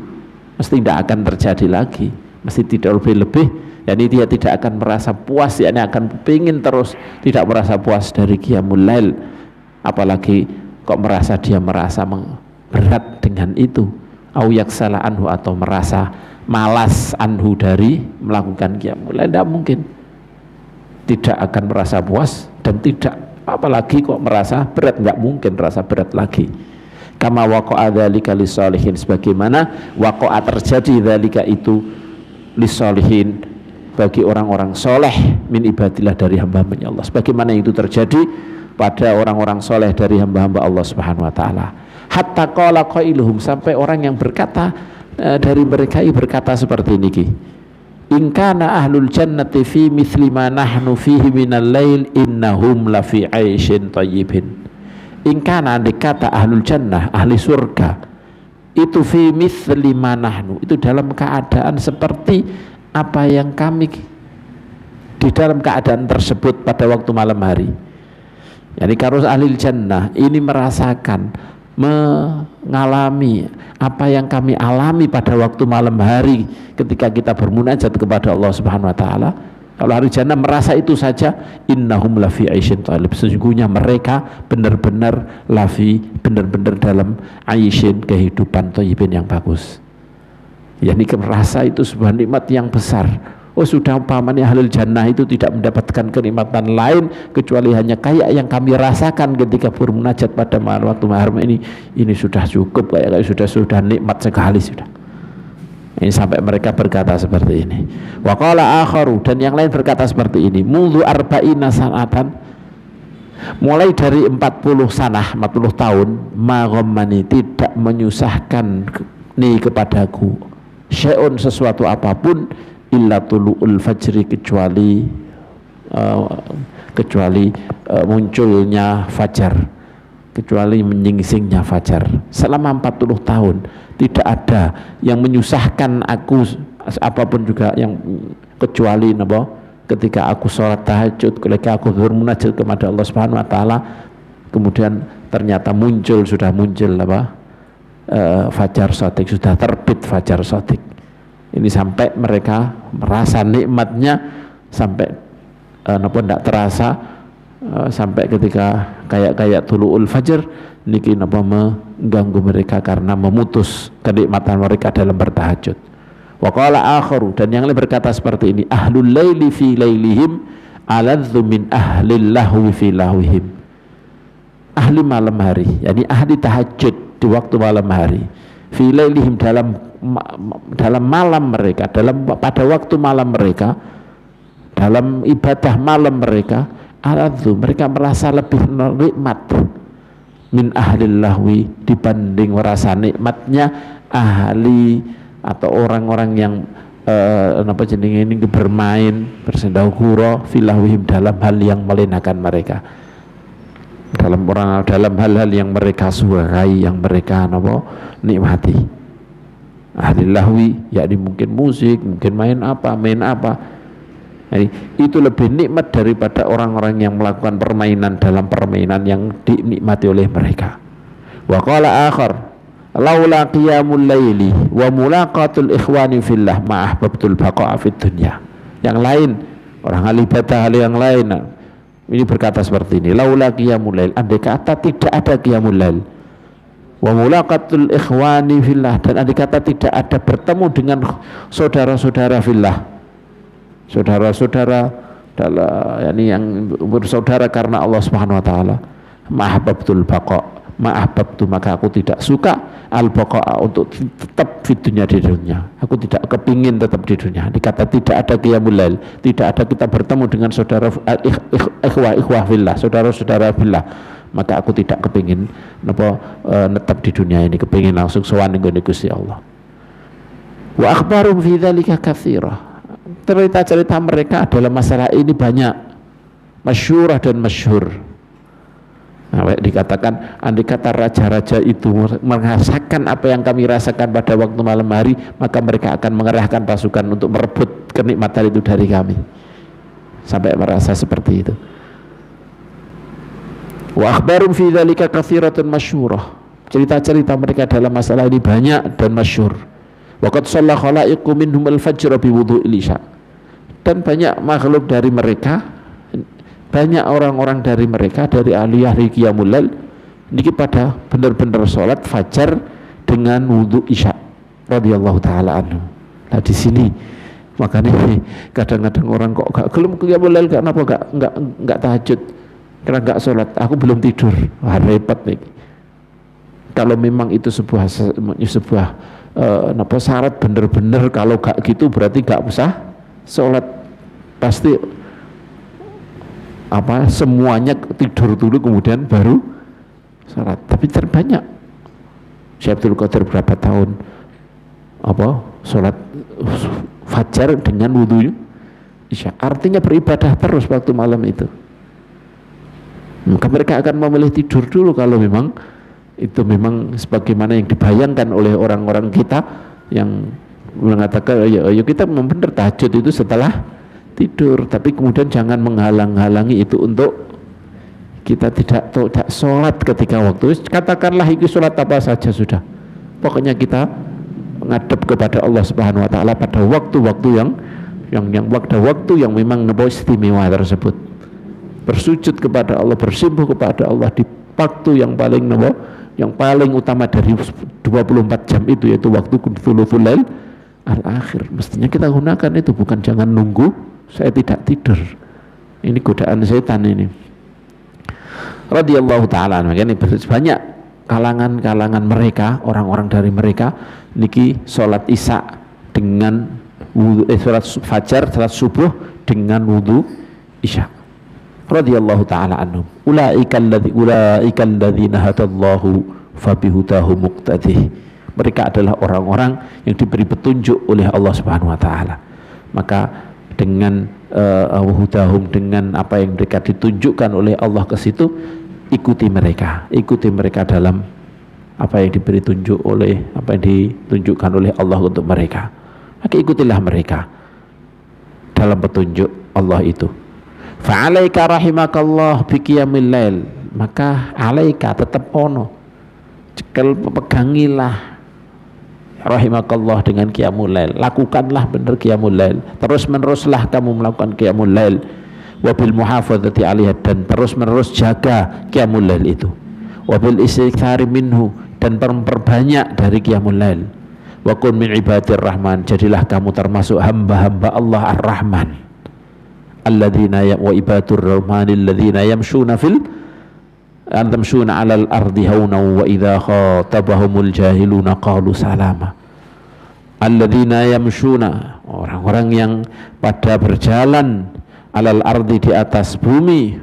mesti tidak akan terjadi lagi, mesti tidak lebih-lebih. Yani dia tidak akan merasa puas, yakni akan pingin terus, tidak merasa puas dari qiyamul lail, apalagi kok merasa berat dengan itu. Au yaksala anhu, atau merasa malas anhu, dari melakukan qiyamul lail. Tidak mungkin, tidak akan merasa puas, dan tidak, apalagi kok merasa berat, nggak mungkin rasa berat lagi. Kama waqa'a dzalika lisolihin, sebagaimana waqa'a terjadi dzalika itu lisolihin, bagi orang-orang soleh, min ibadillah, dari hamba-hambanya Allah, sebagaimana itu terjadi pada orang-orang soleh dari hamba-hamba Allah Subhanahu wa taala. Hatta qala qailuhum, sampai orang yang berkata dari mereka berkata seperti ini, in kana ahlul jannati fi mithli ma nahnu fihi minal lail innahum la fi 'aisyin thayyibin. In kana, dikata ahlul jannah, ahli surga itu fi mithli ma nahnu, itu dalam keadaan seperti apa yang kami, di dalam keadaan tersebut pada waktu malam hari. Yani kalau ahli jannah ini merasakan, mengalami apa yang kami alami pada waktu malam hari ketika kita bermunajat kepada Allah Subhanahu wa taala. Kalau ahli jannah merasa itu saja, innahum lafi 'aisyin thayyib, sesungguhnya mereka benar-benar benar-benar dalam 'aisyin, kehidupan thayyibin yang bagus. Yani merasa itu sebuah nikmat yang besar. Oh, sudah umpamanya ahlul jannah itu tidak mendapatkan kenikmatan lain kecuali hanya kayak yang kami rasakan ketika bermunajat pada waktu malam ini sudah cukup, kayak sudah nikmat sekali sudah. Ini sampai mereka berkata seperti ini. Wa qala akharu, dan yang lain berkata seperti ini, mulu arba'ina sanatan, mulai dari 40 sanah 40 tahun maghammani tidak menyusahkan ni kepadaku syai'un sesuatu apapun illa tulu'ul fajri kecuali munculnya fajar, kecuali menyingsingnya fajar. Selama 40 tahun tidak ada yang menyusahkan aku apapun juga yang kecuali ketika aku sholat tahajud, ketika aku bermunajat kepada Allah Subhanahu wa taala, kemudian ternyata sudah muncul fajar shadiq, sudah terbit fajar shadiq. Ini sampai mereka merasa nikmatnya sampai tidak terasa sampai ketika kayak tulu'ul fajr niki mengganggu mereka karena memutus kenikmatan mereka dalam bertahajud. Wa qala akharu, dan yang lain berkata seperti ini, ahlul laili fi lailihim aladzu min ahlil lahwi fi lahwihim. Ahli malam hari, yakni ahli tahajud di waktu malam hari, fi lailihim dalam malam mereka, pada waktu malam mereka, dalam ibadah malam mereka, aladzu, mereka merasa lebih nikmat min ahlil lahwi, dibanding merasa nikmatnya ahli atau orang-orang yang ini bermain bersendahura filahwihim, dalam hal yang melenakan mereka, dalam hal-hal yang mereka sukai, yang mereka nikmati. Ahli lahwi yakni mungkin musik, mungkin main apa. Jadi, itu lebih nikmat daripada orang-orang yang melakukan permainan dalam permainan yang dinikmati oleh mereka. Wa qala akhar laula qiyamul laili wa mulaqatul ikhwani fillah ma ahbabtul baqa'a fid dunya. Yang lain, orang ahli ibadah yang lain ini berkata seperti ini, laula qiyamul lail, andai kata tidak ada qiyamul lail, wa mulaqatul ikhwani fillah, dan andai kata tidak ada bertemu dengan saudara-saudara fillah, saudara-saudara dalam yang bersaudara karena Allah Subhanahu wa taala, mahabbtul baqa, ma'ahbabtu, maka aku tidak suka al-baqa'a, untuk tetap di dunia, aku tidak kepingin tetap di dunia. Dikata tidak ada qiyamul lail, tidak ada kita bertemu dengan saudara ikhwah fillah, saudara-saudara fillah, maka aku tidak kepingin netap di dunia ini, kepingin langsung sowan ning Gusti Allah. Wa akhbarum fi dzalika katsira, cerita-cerita mereka dalam masalah ini banyak, masyhurah dan masyhur. Nah, dikatakan andai kata raja-raja itu merasakan apa yang kami rasakan pada waktu malam hari, maka mereka akan mengerahkan pasukan untuk merebut kenikmatan itu dari kami, sampai merasa seperti itu. Wa akhbarum fi dzalika katsiratun masyhurah, cerita-cerita mereka dalam masalah ini banyak dan masyhur. Wa qad shalla khalaiqu minhum al-fajr bi wudhu'il isya, dan banyak makhluk dari mereka, banyak orang-orang dari mereka, dari ahli qiyamul lail niki pada benar-benar sholat fajar dengan wudhu isya radhiyallahu taala anhu. Nah di sini makanya kadang-kadang orang kok gak gelem qiyamul lail, kenapa enggak tahajud, karena enggak sholat, aku belum tidur. Wah, repot nih. Kalau memang itu sebuah syarat benar-benar, kalau gak gitu berarti gak usah sholat, pasti semuanya tidur dulu kemudian baru salat. Tapi terbanyak Syekh Abdul Qadir berapa tahun salat fajar dengan wudhu isya, artinya beribadah terus waktu malam itu. Maka mereka akan memilih tidur dulu kalau memang itu memang sebagaimana yang dibayangkan oleh orang-orang kita yang mengatakan ya kita benar tahajud itu setelah tidur, tapi kemudian jangan menghalang-halangi itu untuk kita tidak sholat ketika waktu. Katakanlah itu sholat apa saja sudah, pokoknya kita menghadap kepada Allah Subhanahu wa taala pada waktu-waktu yang memang istimewa tersebut, bersujud kepada Allah, bersimpuh kepada Allah di waktu yang paling utama dari 24 jam itu, yaitu waktu thuluthul lail al-akhir. Mestinya kita gunakan itu, bukan jangan nunggu saya tidak tidur. Ini godaan setan ini. Radhiyallahu taala, makanya banyak kalangan mereka, orang-orang dari mereka niki sholat isya dengan sholat fajar, sholat subuh dengan wudhu isya. radhiyallahu taala anhum, ulaikal ladzina hadallahu fabihudahu muqtadih. Mereka adalah orang-orang yang diberi petunjuk oleh Allah Subhanahu wa taala. Maka dengan hudahum, dengan apa yang mereka ditunjukkan oleh Allah ke situ, ikuti mereka dalam apa yang diberi tunjuk oleh, apa yang ditunjukkan oleh Allah untuk mereka. Maka ikutilah mereka dalam petunjuk Allah itu. Fa'alaika rahimakallah biqiyamil lail, maka alaika tetap ono, cekel pegangilah rahimakallah dengan qiyamul lail, lakukanlah benar qiyamul lail, terus meneruslah kamu melakukan qiyamul lail, wabil muhafadzati 'alaiha, dan terus menerus jaga qiyamul lail itu, wabil istighfari minhu, dan perbanyak dari qiyamul lail, wa kun min ibadir rahman, jadilah kamu termasuk hamba-hamba Allah ar-Rahman, alladzina wa ibadur rahmanil ladzina yamshuna 'alal ardi hauna wa idza khatabahumul jahiluna qalu salama. Alladzina yamshuna, orang-orang yang pada berjalan, 'alal ardi, di atas bumi,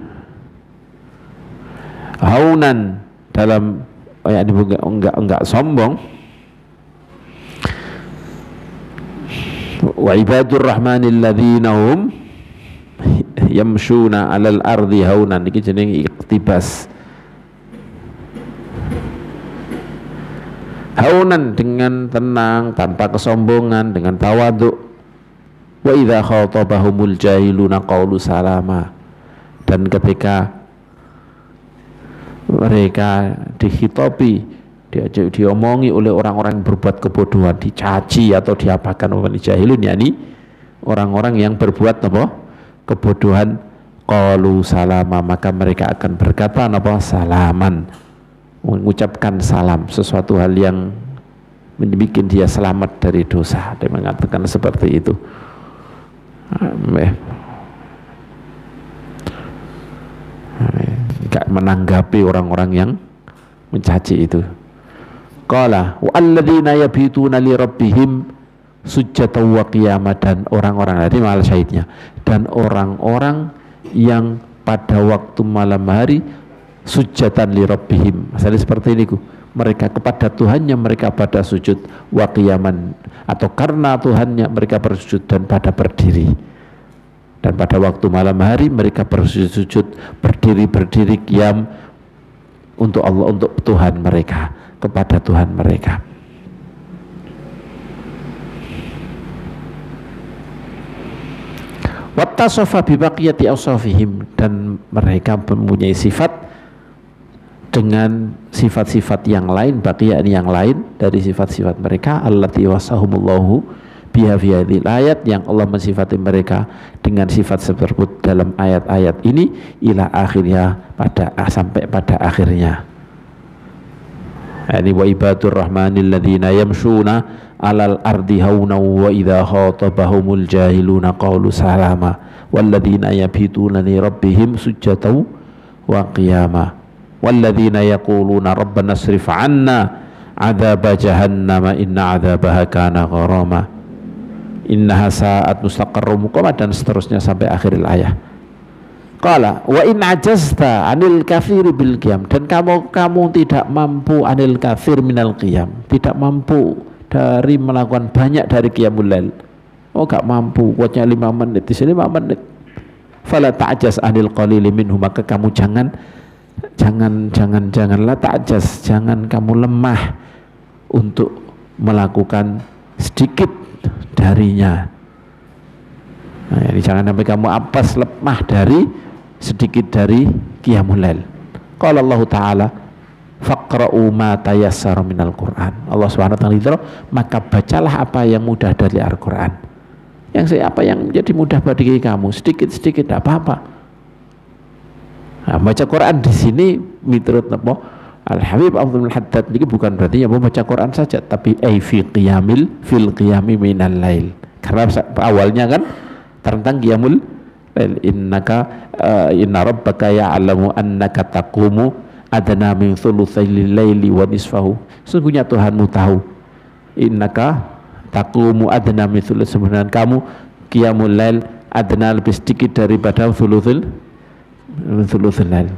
haunan, dalam enggak sombong, wa ibadur rahmanil ladzina hum yamshuna 'alal ardi haunan, iki jenenge iktibas. Haunan, dengan tenang, tanpa kesombongan, dengan tawadhu. Wa idza khatabahumul jahiluna qalu salama, dan ketika mereka dihitopi, diomongi oleh orang-orang yang berbuat kebodohan, dicaci atau diapakan oleh jahilun, yakni orang-orang yang berbuat apa? Kebodohan, qalu salama, maka mereka akan berkata apa? Salaman, mengucapkan salam, sesuatu hal yang membuat dia selamat dari dosa. Dia mengatakan seperti itu. Enggak menanggapi orang-orang yang mencaci itu. Qala wa alladzina yabituna li rabbihim sujjatan wa qiyama, dan orang-orang, tadi malah syahidnya, dan orang-orang yang pada waktu malam hari sujjatan li rabbihim, misalnya seperti ini, mereka kepada Tuhannya mereka pada sujud, wa qiyaman, atau karena Tuhannya mereka bersujud dan pada berdiri. Dan pada waktu malam hari mereka bersujud, berdiri qiyam untuk Allah, untuk Tuhan mereka, kepada Tuhan mereka. Wattasafa bi baqiyati awsafihim, dan mereka mempunyai sifat dengan sifat-sifat yang lain, baqiyah yang lain dari sifat-sifat mereka, allati wasahumullahu biha fi hadhil ayat, yang Allah mensifati mereka dengan sifat tersebut dalam ayat-ayat ini, ila akhirnya, sampai pada akhirnya. Yani wa ibadur rahmanil ladzina yamshuna 'alal ardi hauna wa idza khatabahumul jahiluna qalu salama walladzina yabituna li rabbihim sujjatan wa qiyama walladzina yaquluna rabbana asrif 'anna 'adzaba jahannama inna 'adzabaha kana gharama innaha sa'at mustaqarrum muqamah, dan seterusnya sampai akhir ayat. Qala wa in ajazta 'anil kafiri bil qiyam, dan kamu tidak mampu anil kafir minal qiyam, tidak mampu dari melakukan banyak dari qiyamul lail. Oh, gak mampu, kuatnya 5 menit, di sini 5 menit. Fala ta'jaz 'anil qalili minhu, maka kamu janganlah ta'jaz, jangan kamu lemah untuk melakukan sedikit darinya. Nah, ini jangan sampai kamu apes, lemah dari sedikit dari qiyamul lail. Qala Allah Ta'ala faqra'u ma tayassara minal Qur'an. Allah Subhanahu wa taala, maka bacalah apa yang mudah dari Al-Qur'an. Apa yang menjadi mudah bagi kamu, sedikit-sedikit tidak apa-apa. Nah, baca Quran di sini menurut Al-Habib Abdul Haddad ini bukan berarti baca Quran saja, tapi fil qiyami minal lail. Karena awalnya kan tentang qiyamul lail, inna rabbaka ya'lamu annaka taqumu adna min thulutsayil laili wa nisfahu. Sesungguhnya Tuhanmu tahu, innaka taqumu adna min thulutsayil, sebenarnya kamu qiyamul lail adna lebih sedikit daripada thulutsayil min thuluthil lail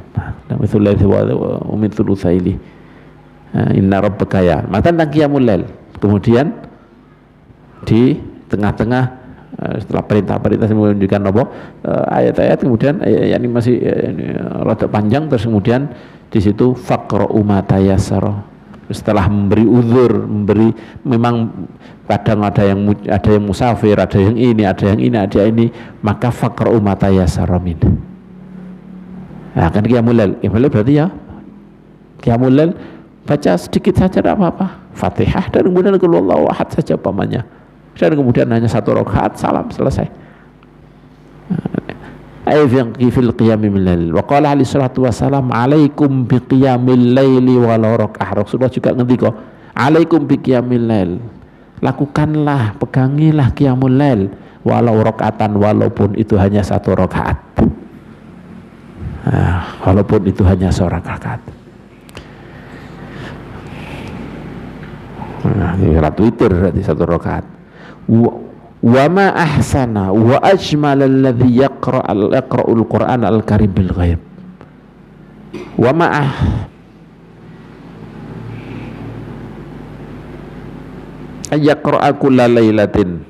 min thuluthi wa min thulutsaili inna rabbaka ya maka tentang qiyamul lail. Kemudian di tengah-tengah setelah perintah-perintah menunjukkan apa ayat-ayat, kemudian ini masih rada panjang, terus kemudian di situ faqra'u ma tayassara. Setelah memberi uzur, memberi memang kadang ada yang musafir, ada yang ini, ada ini, maka faqra'u ma tayassara min. Nah, kan qiyamul lail. Qiyamul lail berarti ya qiyamul lail baca sedikit saja tidak apa-apa. Fatihah dan kemudian qul huwallahu ahad saja umpamanya. Dan kemudian hanya 1 rakaat, salam, selesai. Ayat fil qiyamil lail. Wa qala alaihi salatu wasalam alaikum bi qiyamil laili walau rakaah. Rasulullah juga ngendika, alaikum bi qiyamil lail. Lakukanlah, pegangilah qiyamul lail walau rakaatan, walaupun itu hanya 1 rakaat. Walaupun itu hanya 1 rakaat. Ini witir berarti 1 rakaat. Wa ma ahsana wa ajmal alladhi yaqra'ul Qur'an al-karim bil ghaib. Wa ma yaqra'a kulla lailatin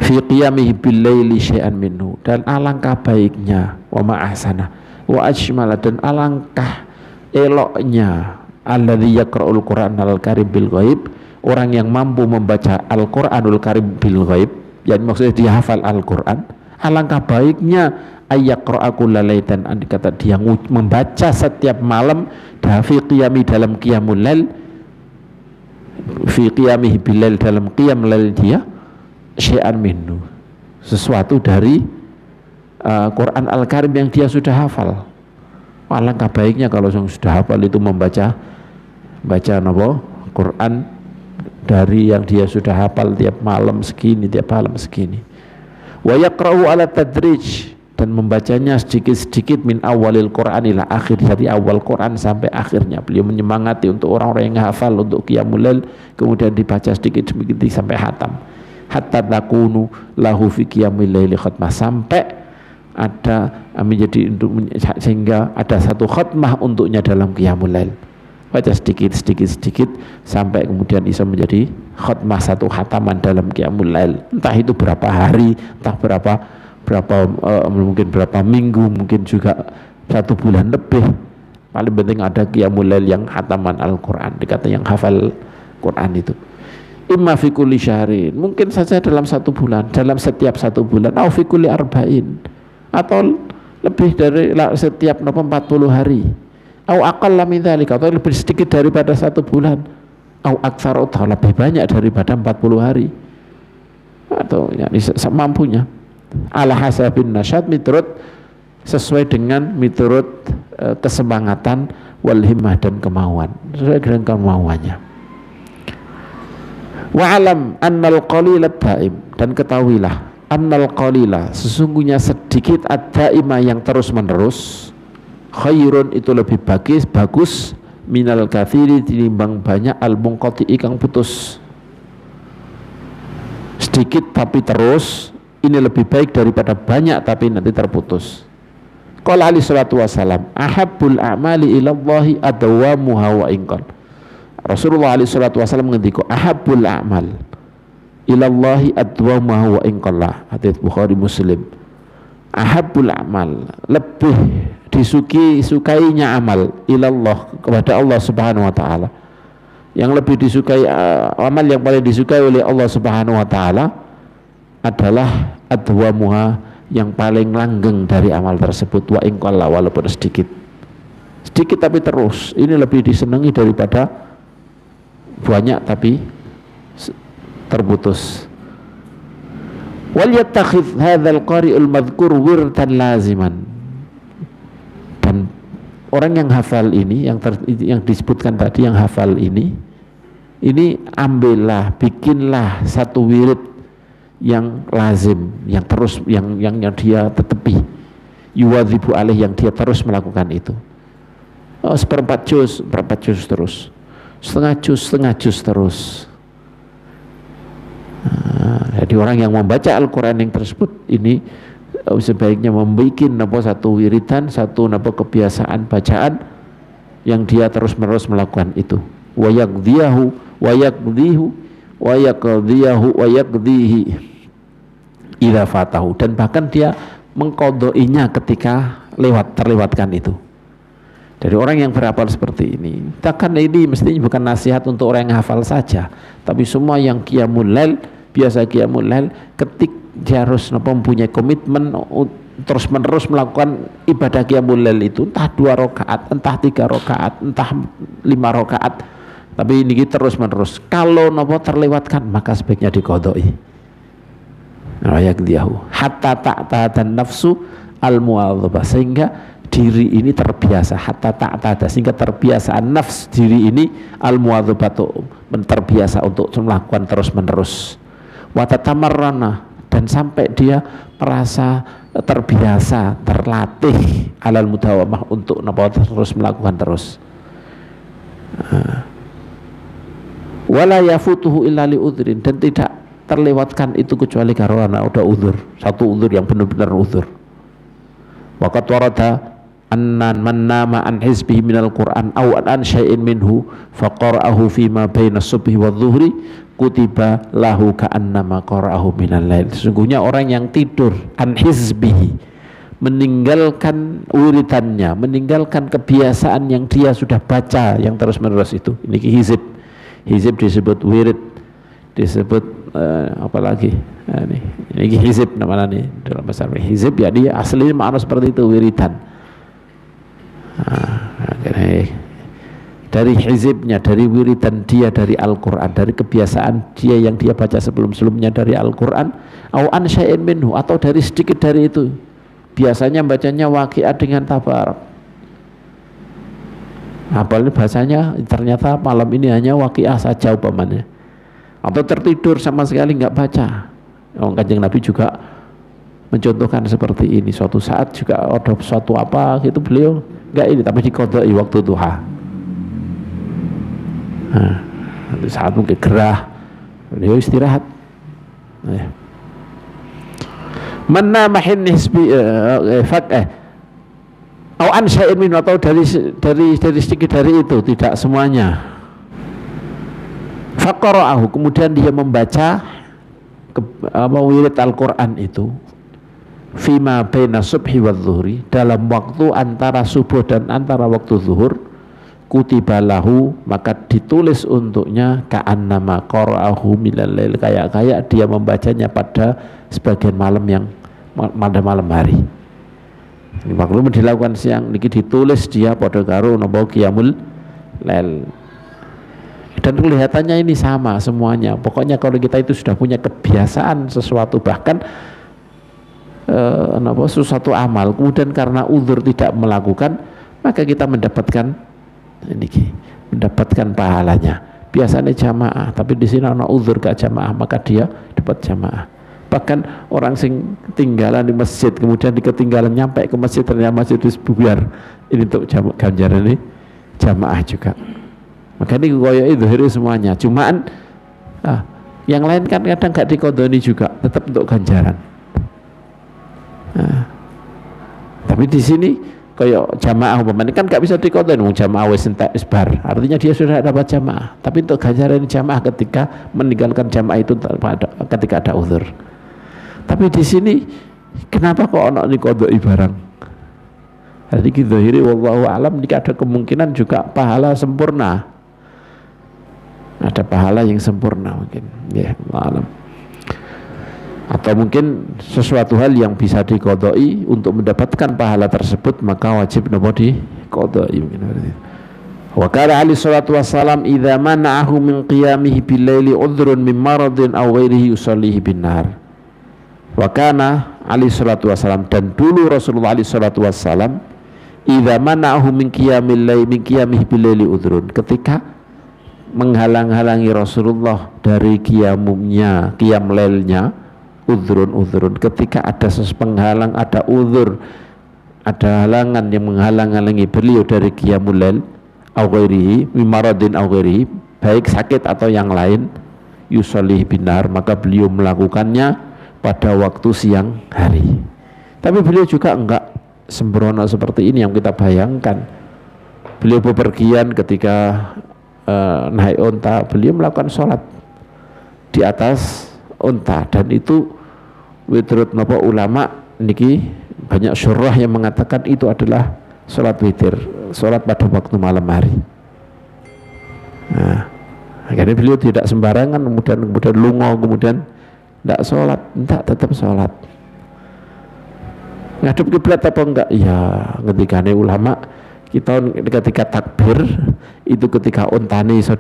fi qiyamihi bil laili syai'an minhu. Dan alangkah baiknya, wa ma ahsana wa ajmal, dan alangkah eloknya alladzi yaqra'ul Qur'an al-karim bil ghaib, orang yang mampu membaca Al-Qur'anul Karim bil ghaib, yang maksudnya dia hafal Al-Qur'an, alangkah baiknya ayyaqra'a kullalaitan, kata dia membaca setiap malam fi qiyami, dalam qiyamul lail, fi qiyamihi bil lail, dalam qiyam lail dia, syai'an minhu, sesuatu dari Quran Al-Karim yang dia sudah hafal. Alangkah baiknya kalau sudah hafal itu membaca Quran dari yang dia sudah hafal tiap malam segini, Wa yaqra'u ala tadrij, dan membacanya sedikit-sedikit min awalil Quran ila akhir, dari awal Quran sampai akhirnya. Beliau menyemangati untuk orang-orang yang hafal untuk qiyamul lail, kemudian dibaca sedikit-sedikit sampai hatam. Hatta takunu lahu fi qiyamil laili khatmah, sampai ada menjadi sehingga ada 1 khatmah untuknya dalam qiyamul lail. Baca sedikit sampai kemudian bisa menjadi khatmah, 1 khataman dalam qiyamul lail. Entah itu berapa hari, entah berapa mungkin berapa minggu, mungkin juga 1 bulan lebih. Paling penting ada qiyamul lail yang khataman Al-Quran, dikata yang hafal Quran itu. Imma fi kulli syahrin, mungkin saja dalam 1 bulan, dalam setiap 1 bulan, au fi kulli arba'in, atau lebih dari setiap 40 hari. Au aqalla min dzalika, atau lebih sedikit daripada 1 bulan. Au aktsar, atau lebih banyak daripada 40 hari. Atau yakni semampunya. Ala hasabin nasyad, miturut sesuai dengan kesemangatan wal himmah, dan kemauan, sesuai dengan kemauannya. Wa alam annal qalila daim, dan ketahuilah annal qalila, sesungguhnya sedikit ad-daima yang terus menerus, khairun, itu lebih bagus minal katsiri, tinimbang banyak al-munqati, kang putus. Sedikit tapi terus, ini lebih baik daripada banyak tapi nanti terputus. Qala alaihi salatu wasalam, ahabbul a'mali ilallahi adwamuha wa inqal. Rasulullah alaihi salatu wasalam ngendika, ahabbul a'mal ilallahi adwamuha wa inqal. Hadits Bukhari Muslim. Ahabbul a'mal, lebih disukainya amal ilallah, kepada Allah Subhanahu wa taala. Yang lebih disukai, amal yang paling disukai oleh Allah Subhanahu wa taala adalah adwamuha, yang paling langgeng dari amal tersebut, wa inqalla, walaupun sedikit tapi terus. Ini lebih disenangi daripada banyak tapi terputus. Wal yattakhidh hadzal qari'ul madhkur wirdan laziman, dan orang yang hafal ini, yang disebutkan tadi, yang hafal ini ambillah, bikinlah 1 wirid yang lazim, yang terus, yang dia tetepi, yuwadzibu alaih, yang dia terus melakukan itu. Seperempat juz terus, setengah juz terus. Jadi orang yang membaca Al-Quran yang tersebut ini sebaiknya membuat satu wiridan, satu kebiasaan bacaan yang dia terus-menerus melakukan itu. Wa yaqdiyahu wa yaqdihu wa yaqdiyahu wa yaqdihi idza fatahu, dan bahkan dia mengqadainya ketika terlewatkan itu. Dari orang yang berhafal seperti ini, takkan ini mestinya bukan nasihat untuk orang yang hafal saja, tapi semua yang qiyamul lail, biasa qiyamul lail, ketik dia harus mempunyai komitmen terus menerus melakukan ibadah qiyamul lail itu, entah 2 rakaat, entah 3 rakaat, entah 5 rakaat, tapi ini terus menerus. Kalau terlewatkan maka sebaiknya diqadai. Hatta ta'tada nafsu al-mu'adzabah, sehingga diri ini terbiasa, hatta ta'tada, sehingga terbiasa nafs diri ini al-mu'adzabah, terbiasa untuk melakukan terus menerus. Wa tatamarrana, dan sampai dia merasa terbiasa, terlatih alal mudawamah untuk terus melakukan terus. Wala yafutuhu illa li udhrin, dan tidak terlewatkan itu kecuali karena ada uzur, satu uzur yang benar-benar uzur. Waqad warada annan man nama an hizbihi minal Qur'an aw an syai'in minhu faqara'ahu fima baina subhi wadh-dhuhri kutiba lahu ka'annama qara'ahu minal lail. Sesungguhnya orang yang tidur an hizbihi, meninggalkan wiridannya, meninggalkan kebiasaan yang dia sudah baca yang terus menerus itu. Ini hizib. Hizib disebut wirid, disebut apalagi ini hizib namanya nih dalam bahasa Arab. Hizib ya dia aslinya makna seperti itu, wiridan. Dari hizibnya, dari wiridan dia dari Al-Quran, dari kebiasaan dia yang dia baca sebelum-sebelumnya dari Al-Quran, au an syai'in minhu, atau dari sedikit dari itu. Biasanya bacanya waqi'ah dengan tabarak, apalagi bahasanya ternyata malam ini hanya waqi'ah saja umpamanya, atau tertidur sama sekali nggak baca. Kanjeng Nabi juga mencontohkan seperti ini. Suatu saat juga ada suatu apa gitu, beliau nggak ini, tapi diqadai waktu duha. Saat mungkin gerah, beliau istirahat. Menamahin hisbi au an syai'in min, atau dari sedikit dari itu, tidak semuanya. Faqara'ahu, kemudian dia membaca wirid Al-Quran itu fima baina subhi wadh-dhuhri, dalam waktu antara subuh dan antara waktu zuhur, kutiba lahu, maka ditulis untuknya ka'annama qara'ahu minal lail, kayak dia membacanya pada sebagian malam yang pada malam hari. Waktu dilakukan siang niki ditulis dia pada karo napa qiyamul lail. Dan kelihatannya ini sama semuanya. Pokoknya kalau kita itu sudah punya kebiasaan sesuatu, bahkan sesuatu amal, kemudian karena uzur tidak melakukan, maka kita mendapatkan pahalanya. Biasanya jamaah, tapi di sini ana uzur gak jamaah, maka dia dapat jamaah. Bahkan orang sing tinggalan di masjid, kemudian ketinggalan nyampe ke masjid, ternyata masjid bubar, ini untuk ganjaran ini jamaah juga. Maka ini koyo itu semuanya. Cuman yang lain kan kadang gak dikodoni juga, tetap untuk ganjaran. Tapi di sini koyo jamaah umpamanya kan gak bisa dikodoni, jamaah wis entek wis bar. Artinya dia sudah dapat jamaah. Tapi untuk ganjaran jamaah ketika meninggalkan jamaah itu ketika ada uzur. Tapi di sini kenapa kok ana dikodoni barang? Jadi zahiri wallahu alam, jika ada kemungkinan juga pahala sempurna. Ada pahala yang sempurna mungkin, ya alam. Atau mungkin sesuatu hal yang bisa diqadai untuk mendapatkan pahala tersebut, maka wajib nopo diqadai mungkin. Wa qala alaihi salatu wassalam idza mana'ahu min qiyamihi bil laili udhrun min maradin aw ghairihi yusallihi bin nar. Wa kana alaihi salatu wassalam, dan dulu Rasulullah alaihi salatu wassalam idza mana'ahu min qiyamihi bil laili udhrun, ketika menghalang-halangi Rasulullah dari qiyam lailnya, udhrun, ketika ada penghalang, ada uzur, ada halangan yang menghalang-halangi beliau dari qiyamul lail au ghairihi mimaradin au ghairihi, baik sakit atau yang lain, yusallih binar, maka beliau melakukannya pada waktu siang hari. Tapi beliau juga enggak sembrono seperti ini yang kita bayangkan. Beliau bepergian ketika naik unta, beliau melakukan sholat di atas unta, dan itu menurut napa ulama niki banyak syurah yang mengatakan itu adalah sholat witir, sholat pada waktu malam hari. Nah, akhirnya beliau tidak sembarangan kemudian lungo, kemudian tidak sholat, tidak, tetap sholat. Ngadep kiblat apa enggak? Ya, ketika ulama kita ketika takbir itu ketika untane iso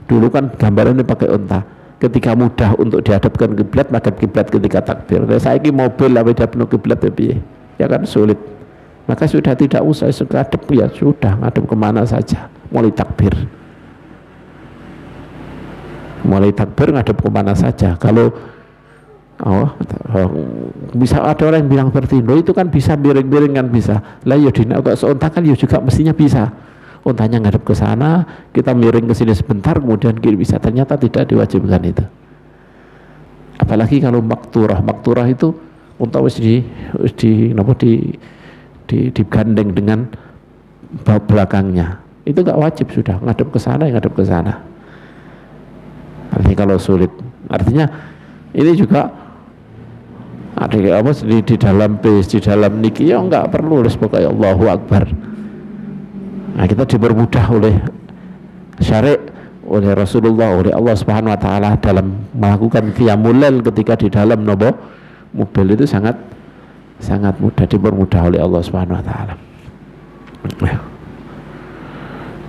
dulu kan gambarannya pakai unta. Ketika mudah untuk dihadapkan kiblat, maka kiblat ketika takbir. Nah, saiki mobil lah beda penuh kiblat ya kan sulit. Maka sudah tidak usah sekadep, ya sudah ngadep kemana saja. Mulai takbir ngadep kemana saja. Kalau bisa ada orang yang bilang seperti itu kan bisa miring-miring kan bisa. Lah ya dina kok seunta kan ya juga mestinya bisa. Untanya ngadep ke sana, kita miring ke sini sebentar, kemudian kiri bisa. Ternyata tidak diwajibkan itu. Apalagi kalau makturah itu unta wis digandeng dengan belakangnya. Itu enggak wajib, sudah ngadep ke sana, ngadep ke sana. Artinya kalau sulit, artinya ini juga ada apa di dalam bis, di dalam niki ya enggak perlu harus pakai Allahu Akbar. Nah, kita dipermudah oleh syari', oleh Rasulullah, oleh Allah Subhanahu wa taala dalam melakukan qiyamul lail ketika di dalam mobil itu sangat mudah, dipermudah oleh Allah Subhanahu wa taala.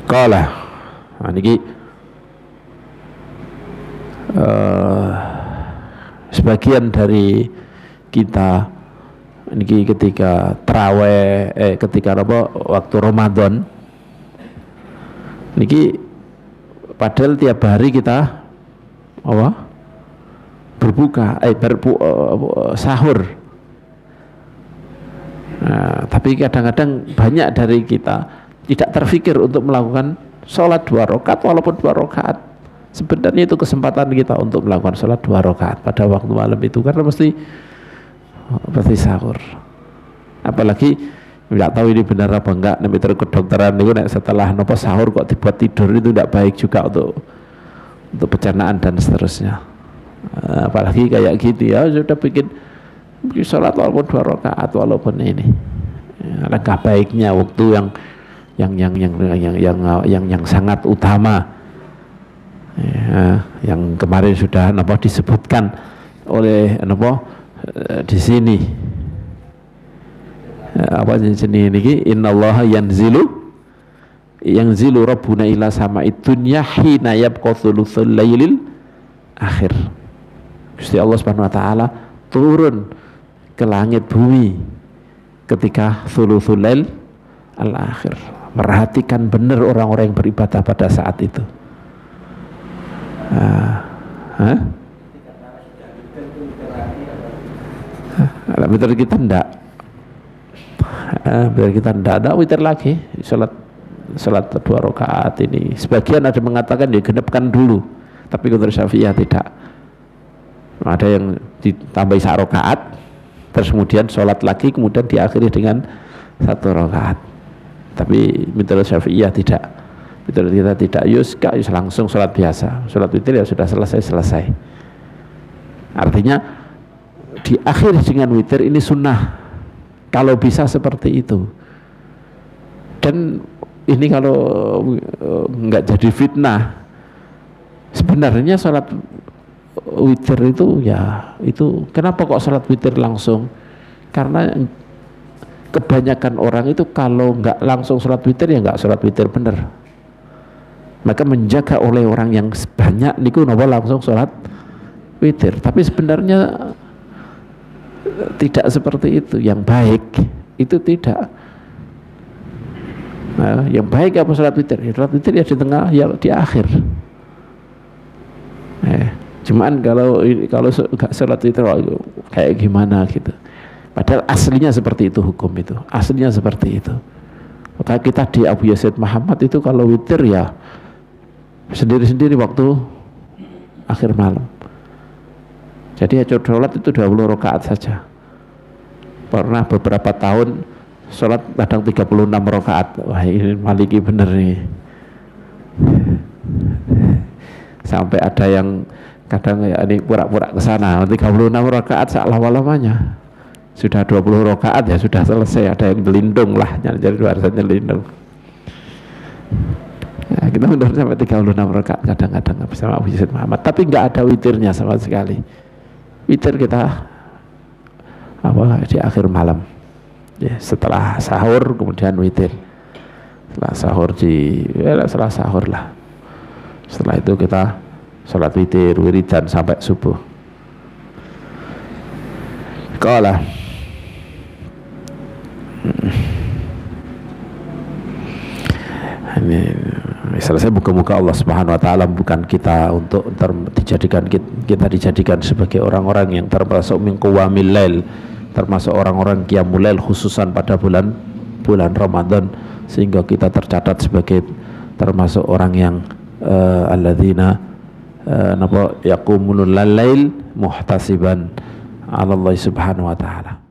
Qala, nah niki sebagian dari kita niki ketika tarawih ketika waktu Ramadan niki padahal tiap hari kita berbuka sahur. Nah, tapi kadang-kadang banyak dari kita tidak terfikir untuk melakukan sholat 2 rakaat walaupun 2 rakaat. Sebenarnya itu kesempatan kita untuk melakukan sholat 2 rakaat pada waktu malam itu, karena mesti sahur. Apalagi nggak tahu ini benar apa enggak, nanti terus kedokteran itu setelah sahur kok dibuat tidur, itu tidak baik juga untuk pencernaan dan seterusnya. Apalagi kayak gitu ya, sudah bikin sholat walaupun 2 rakaat walaupun ini. Alangkah baiknya waktu yang sangat utama. Ya, yang kemarin sudah disebutkan oleh di sini ini innallaha yanzilu rabbuna ila sama'id dunya hina yabqa thuluthul lailil akhir. Gusti Allah Subhanahu wa taala turun ke langit bumi ketika thuluthul lail al akhir. Perhatikan benar orang-orang yang beribadah pada saat itu. Witir kita enggak, ada witir lagi, sholat 2 rakaat ini. Sebagian ada mengatakan digenepkan dulu, tapi menurut Syafi'iyah tidak. Ada yang ditambah 1 rakaat, terus kemudian sholat lagi, kemudian diakhiri dengan 1 rakaat. Tapi menurut Syafi'iyah tidak. Menurut kita tidak, yus langsung sholat biasa, sholat witir ya sudah selesai. Artinya diakhiri dengan witir ini sunnah, kalau bisa seperti itu. Dan ini kalau nggak jadi fitnah, sebenarnya sholat witir itu ya itu kenapa kok sholat witir langsung? Karena kebanyakan orang itu kalau nggak langsung sholat witir ya nggak sholat witir bener. Maka menjaga oleh orang yang banyak niku langsung sholat witir. Tapi sebenarnya tidak seperti itu. Yang baik itu tidak. Nah, yang baik apa sholat witir? Ya, sholat witir ya di tengah, ya di akhir. Cuman kalau nggak sholat witir kayak gimana gitu. Padahal aslinya seperti itu hukum itu. Aslinya seperti itu. Maka kita di Abu Yazid Muhammad itu kalau witir ya sendiri-sendiri waktu akhir malam. Jadi sholat itu 20 rakaat saja. pernah beberapa tahun sholat kadang 36 rakaat. Wah, ini Maliki bener nih. Sampai ada yang kadang ya ini pura-pura ke sana 36 rakaat sak lama-lamanya. Sudah 20 rakaat ya sudah selesai, ada yang gelindung lah, jadi harusnya gelindung. Ya, kita mundur sampai 36 rakaat kadang-kadang bersama Abu Yazid Muhammad, tapi nggak ada witirnya sama sekali. Witir kita di akhir malam. Ya, setelah sahur kemudian witir. Setelah sahur lah. Setelah itu kita sholat witir, wiridan sampai subuh. Qala ini selesai. Muka-muka Allah Subhanahu wa taala bukan kita untuk dijadikan sebagai orang-orang yang termasuk min qiyamil lail, termasuk orang-orang qiyamul lail khususan pada bulan Ramadan, sehingga kita tercatat sebagai termasuk orang yang alladzina yaqumunul lail muhtasiban 'ala Allah Subhanahu wa taala.